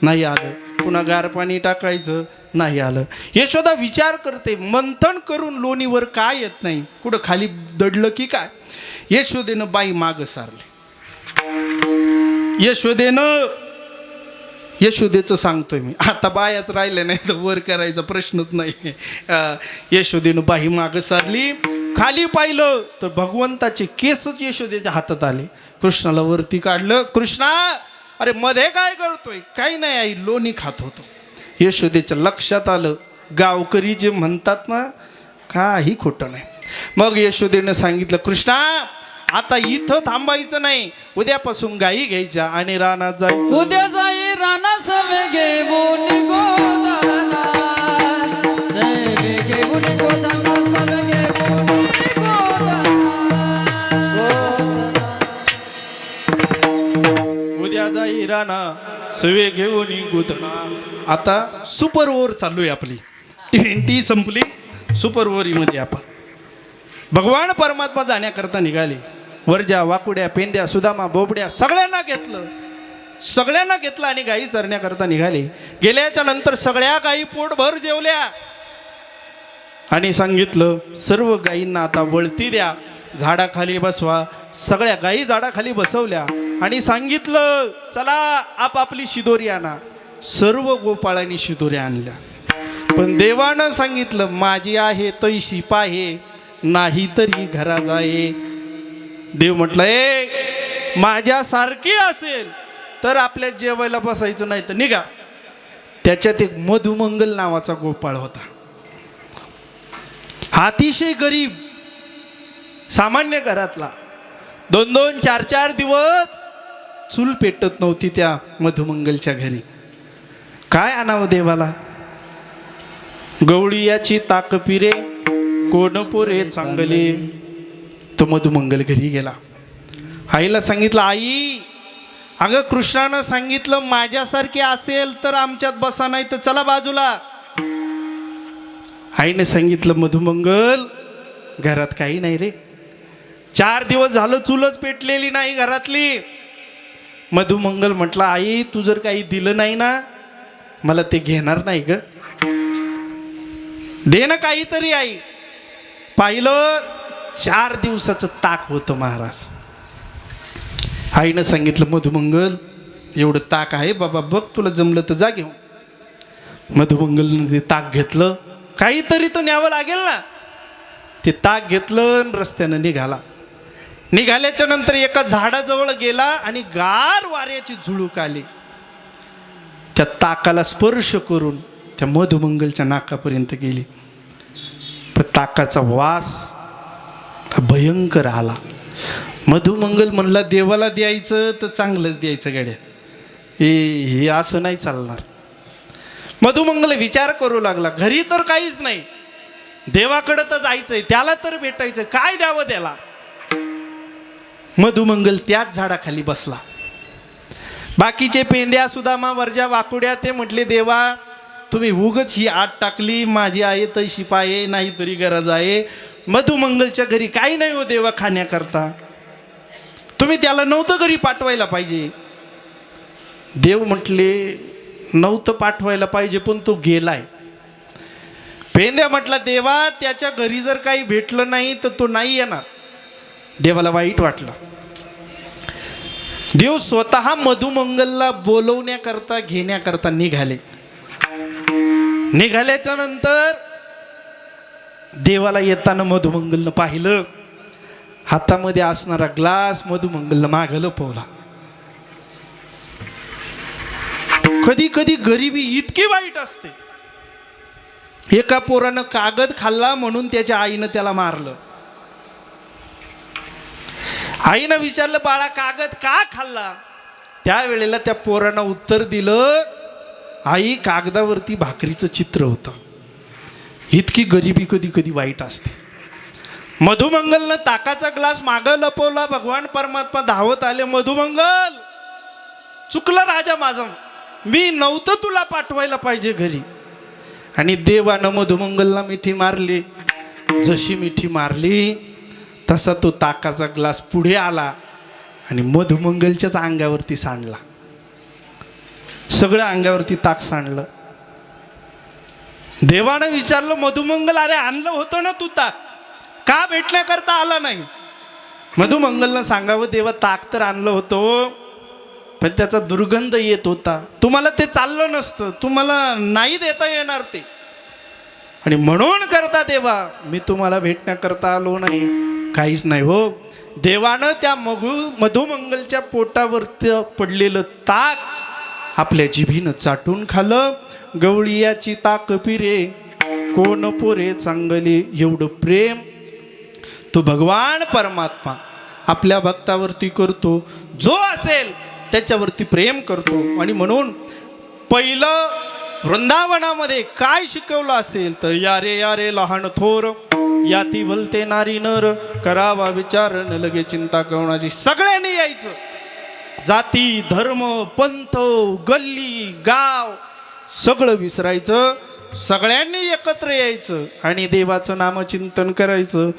नाही आलं. पुन्हा गार पाणी टाकायचं, नाही आलं. यशोदा विचार करते, मंथन करून लोणीवर काय येत नाही, कुठं खाली दडलं की काय? यशोदेनं बाई मागं सारली. यशोदेचं सांगतोय मी, आता बायाच राहिले नाही तर वर करायचा प्रश्नच नाही. यशोदेनं बाई मागं सारली. खाली पाहिलं तर भगवंताचे केसच यशोदेच्या हातात आले. कृष्णाला वरती काढलं. कृष्णा, अरे मध्ये काय करतोय? काही नाही आई, लोणी खात होतो. यशोदेच्या लक्षात आलं, गावकरी जे म्हणतात ना, काही खोटं नाही. मग यशोदेनं सांगितलं, कृष्णा आता इथं थांबायचं नाही, उद्यापासून गाई घ्यायच्या आणि रानात जायचं. उद्या जाई राना सवे घेऊन गोदाना, सवे घेऊन गोदाना, सवे घेऊन गोदाना. उद्या जाई राना सवे घेऊन गोदाना. आता सुपर ओव्हर चालू आहे आपली. 20 संपली, सुपर ओव्हरीमध्ये आपण भगवान परमात्मा जाण्याकरता निघाले. वरजा वाकुड्या पेंद्या सुदामा बोबड्या सगळ्यांना घेतलं आणि गायी चरण्याकरता निघाले. गेल्याच्या नंतर सगळ्या गायी पोटभर जेवल्या आणि सांगितलं, सर्व गायींना आता वळती द्या, झाडाखाली बसवा. सगळ्या गायी झाडाखाली बसवल्या आणि सांगितलं, चला आपापली शिदोरी आणा. सर्व गोपाळांनी शिदोऱ्या आणल्या. पण देवानं सांगितलं, माझी आहे तैशी पाहे, नाही तरी घरा जाये. देव म्हटलं, ए माझ्यासारखी असेल तर आपल्या जेवायला बसायचं, नाही तर निघा. त्याच्यात एक मधुमंगल नावाचा गोपाळ होता. अतिशय गरीब, सामान्य घरातला. 2-2, 4-4 दिवस चूल पेटत नव्हती त्या मधुमंगलच्या घरी. काय आणावं देवाला? गवळीयाची ताक पिरे, कोण पोरे चांगले. तो मधुमंगल घरी गेला. आईला सांगितलं, आई अगं कृष्णानं सांगितलं माझ्यासारखी असेल तर आमच्यात बसा, नाही तर चला बाजूला. आईने सांगितलं, मधुमंगल घरात काही नाही रे, 4 दिवस झालं चूलच पेटलेली नाही घरातली. मधुमंगल म्हटलं, आई तू जर काही दिलं नाही ना मला ते घेणार नाही ग, दे ना काहीतरी. आई पाहिलं 4 दिवसाचं ताक होतं महाराज. आईनं सांगितलं, मधुमंगल एवढं ताक आहे बाबा, बघ तुला जमलं तर जा घेऊन. मधुमंगलनं ते ताक घेतलं, काहीतरी तर न्यावं लागेल ना. ते ताक घेतलं आणि रस्त्यानं निघाला. निघाल्याच्या नंतर एका झाडाजवळ गेला आणि गार वाऱ्याची झुळूक आली. त्या ताकाला स्पर्श करून त्या मधुमंगलच्या नाकापर्यंत गेली. पण ताकाचा वास भयंकर आला. मधुमंगल म्हणला, देवाला द्यायचं तर चांगलंच द्यायचं गड्या, हे असं नाही चालणार. मधुमंगल विचार करू लागला, घरी तर काहीच नाही, देवाकडं तर जायचंय, त्याला तर भेटायचं, काय द्यावं त्याला. मधुमंगल त्याच झाडाखाली बसला. बाकीचे पेंद्या सुदामा वर्जा वाकुड्या ते म्हटले, देवा तुम्ही उगच ही आत टाकली, माझी आहे तशी पाये, नाही तरी गरज आहे. मधुमंगलच्या घरी काही नाही हो देवा खाण्याकरता, तुम्ही त्याला नव्हतं घरी पाठवायला पाहिजे. देव म्हटले, नव्हतं पाठवायला पाहिजे पण तो गेलाय. पेंद्या म्हटला, देवा त्याच्या घरी जर काही भेटलं नाही तर तो नाही येणार. देवाला वाईट वाटलं. देव स्वतः मधुमंगलला बोलवण्याकरता घेण्याकरता निघाले. निघाल्याच्या नंतर देवाला येताना मधुमंगलनं पाहिलं, हातामध्ये असणारा ग्लास मधुमंगलनं मागं लपवला. कधी कधी गरिबी इतकी वाईट असते. एका पोरानं कागद खाल्ला म्हणून त्याच्या आईनं त्याला मारलं. आईनं विचारलं, बाळा कागद का खाल्ला? त्यावेळेला त्या पोरानं उत्तर दिलं, आई कागदावरती भाकरीचं चित्र होतं. इतकी गरिबी कधी कधी वाईट असते. मधुमंगलनं ताकाचा ग्लास मागं लपवला. भगवान परमात्मा धावत आले, मधुमंगल चुकलं राजा माझं, मी नव्हतं तुला पाठवायला पाहिजे घरी. आणि देवानं मधुमंगलला मिठी मारली. जशी मिठी मारली तसा तो ताकाचा ग्लास पुढे आला आणि मधुमंगलच्याच अंगावरती सांडला. सगळं अंगावरती ताक सांडलं. देवानं विचारलं, मधुमंगल अरे आणलं होतं ना तू ताक, का भेटण्याकरता आला नाही? मधुमंगलनं सांगावं, देवा ताक तर आणलं होतं पण त्याचा दुर्गंध येत होता, तुम्हाला ते चाललं नसतं, तुम्हाला नाही देता येणार ते, आणि म्हणून करता देवा मी तुम्हाला भेटण्याकरता आलो नाही. काहीच नाही हो. देवानं त्या मधुमंगलच्या पोटावरती पडलेलं ताक आपल्या जिभीनं चाटून खाल्लं. गवळीयाची ताक पिरे कोण पोरे चांगले, एवढं प्रेम तो भगवान परमात्मा आपल्या भक्तावरती करतो. जो असेल त्याच्यावरती प्रेम करतो. आणि म्हणून पहिलं वृंदावनामध्ये काय शिकवलं असेल तर, या रे लहान थोर याती भलते नारी नर, करावा विचार न लगे चिंता कोणाची. सगळ्यांनी यायचं, जाती धर्म पंथ गल्ली गाव सगळं विसरायचं, सगळ्यांनी एकत्र यायचं आणि देवाचं नामचिंतन करायचं.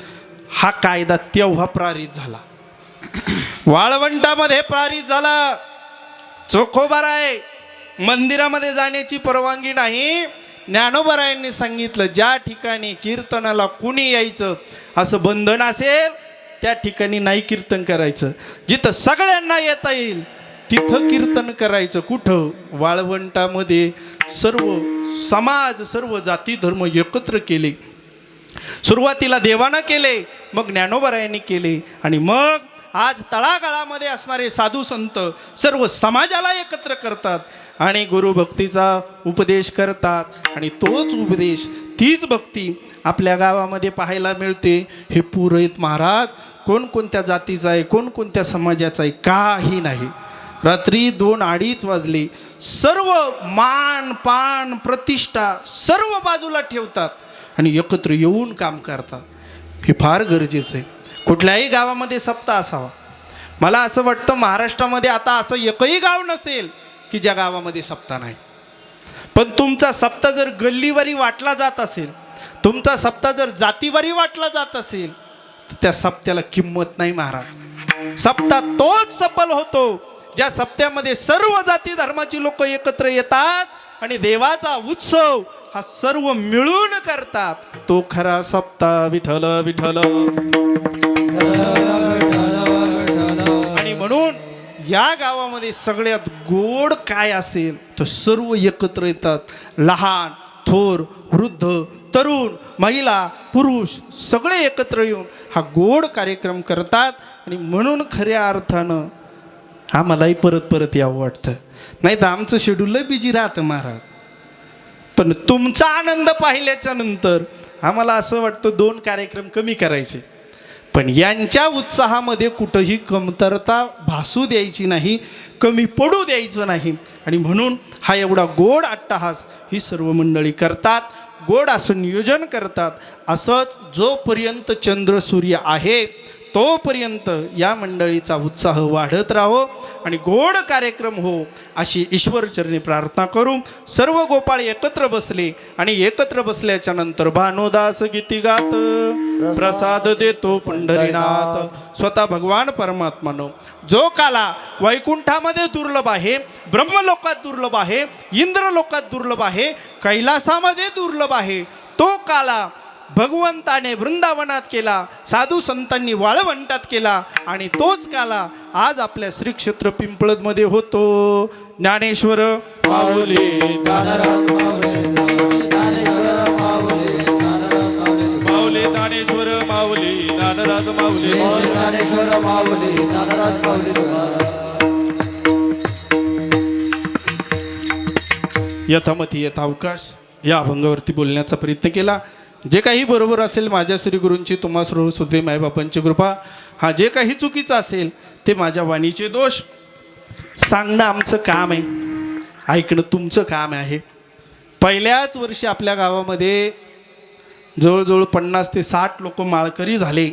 हा कायदा तेव्हा प्रारित झाला, वाळवंटामध्ये प्रारित झाला. चोखोबाराय मंदिरामध्ये जाण्याची परवानगी नाही. ज्ञानोबारायांनी सांगितलं, ज्या ठिकाणी कीर्तनाला कुणी यायचं असं बंधन असेल त्या ठिकाणी नाही कीर्तन करायचं. जिथं सगळ्यांना येता येईल तिथं कीर्तन करायचं. कुठं? वाळवंटामध्ये सर्व समाज सर्व जाती धर्म एकत्र केले. सुरुवातीला देवानं केले, मग ज्ञानोबारायांनी केले, आणि मग आज तळागाळामध्ये असणारे साधू संत सर्व समाजाला एकत्र करतात आणि गुरुभक्तीचा उपदेश करतात. आणि तोच उपदेश तीच भक्ती आपल्या गावामध्ये पाहायला मिळते. हे पुरोहित महाराज कोणकोणत्या जातीचा आहे, कोणकोणत्या समाजाचा आहे काही नाही. रात्री 2-2:30 वाजले, सर्व मान पान प्रतिष्ठा सर्व बाजूला ठेवतात आणि एकत्र येऊन काम करतात. हे फार गरजेचं आहे. कुठल्याही गावामध्ये सप्ताह असावा. मला असं वाटतं महाराष्ट्रामध्ये आता असं एकही गाव नसेल की ज्या गावामध्ये सप्ताह नाही. पण तुमचा सप्ताह जर गल्लीवारी वाटला जात असेल, तुमचा सप्ताह जर जातीवारी वाटला जात असेल तर त्या सप्त्याला किंमत नाही महाराज. सप्ताह तोच सफल होतो ज्या सप्त्यामध्ये सर्व जाती धर्माची लोक एकत्र येतात आणि देवाचा उत्सव हा सर्व मिळून करतात. तो खरा सप्ताह. विठ्ठल विठ्ठल. आणि म्हणून या गावामध्ये सगळ्यात गोड काय असेल तर सर्व एकत्र येतात. लहान थोर वृद्ध तरुण महिला पुरुष सगळे एकत्र येऊन हा गोड कार्यक्रम करतात. आणि म्हणून खऱ्या अर्थानं आम्हालाही परत परत यावं वाटतं. नाही तर आमचं शेड्यूल लय बिजी राहतं महाराज. पण तुमचा आनंद पाहिल्याच्या नंतर आम्हाला असं वाटतं 2 कार्यक्रम कमी करायचे. पण यांच्या उत्साहामध्ये कुठंही कमतरता भासू द्यायची नाही, कमी पडू द्यायचं नाही. आणि म्हणून हा एवढा गोड अट्टहास ही सर्व मंडळी करतात, गोड असं नियोजन करतात. असंच जोपर्यंत चंद्र सूर्य आहे तोपर्यंत या मंडळीचा उत्साह वाढत राहो आणि गोड कार्यक्रम हो अशी ईश्वरचरणी प्रार्थना करू. सर्व गोपाळ एकत्र बसले आणि एकत्र बसल्याच्या नंतर भानुदास गीती गात प्रसाद देतो पंढरीनाथ. स्वतः भगवान परमात्मानो जो काला वैकुंठामध्ये दुर्लभ आहे, ब्रह्मलोकात दुर्लभ आहे, इंद्रलोकात दुर्लभ आहे, कैलासामध्ये दुर्लभ आहे, तो काला भगवंताने वृंदावनात केला, साधू संतांनी वाळवंटात केला आणि तोच काला आज आपल्या श्री क्षेत्र पिंपळदमध्ये होतो. ज्ञानेश्वर माऊली ज्ञानराज माऊली ज्ञानेश्वर माऊली ज्ञानराज माऊली ज्ञानेश्वर माऊली ज्ञानराज माऊली. यथामती यथावकाश या अभंगावरती बोलण्याचा प्रयत्न केला. जे काही बरोबर असेल माझ्या श्री गुरूंची, तुम्हा सर्व सुदे मायबापांची कृपा. हा जे काही चुकीचं असेल ते माझ्या वाणीचे दोष. सांगणं आमचं काम आहे, ऐकणं तुमचं काम आहे. पहिल्याच वर्षी आपल्या गावामध्ये जवळजवळ 50 ते 60 लोक माळकरी झाले.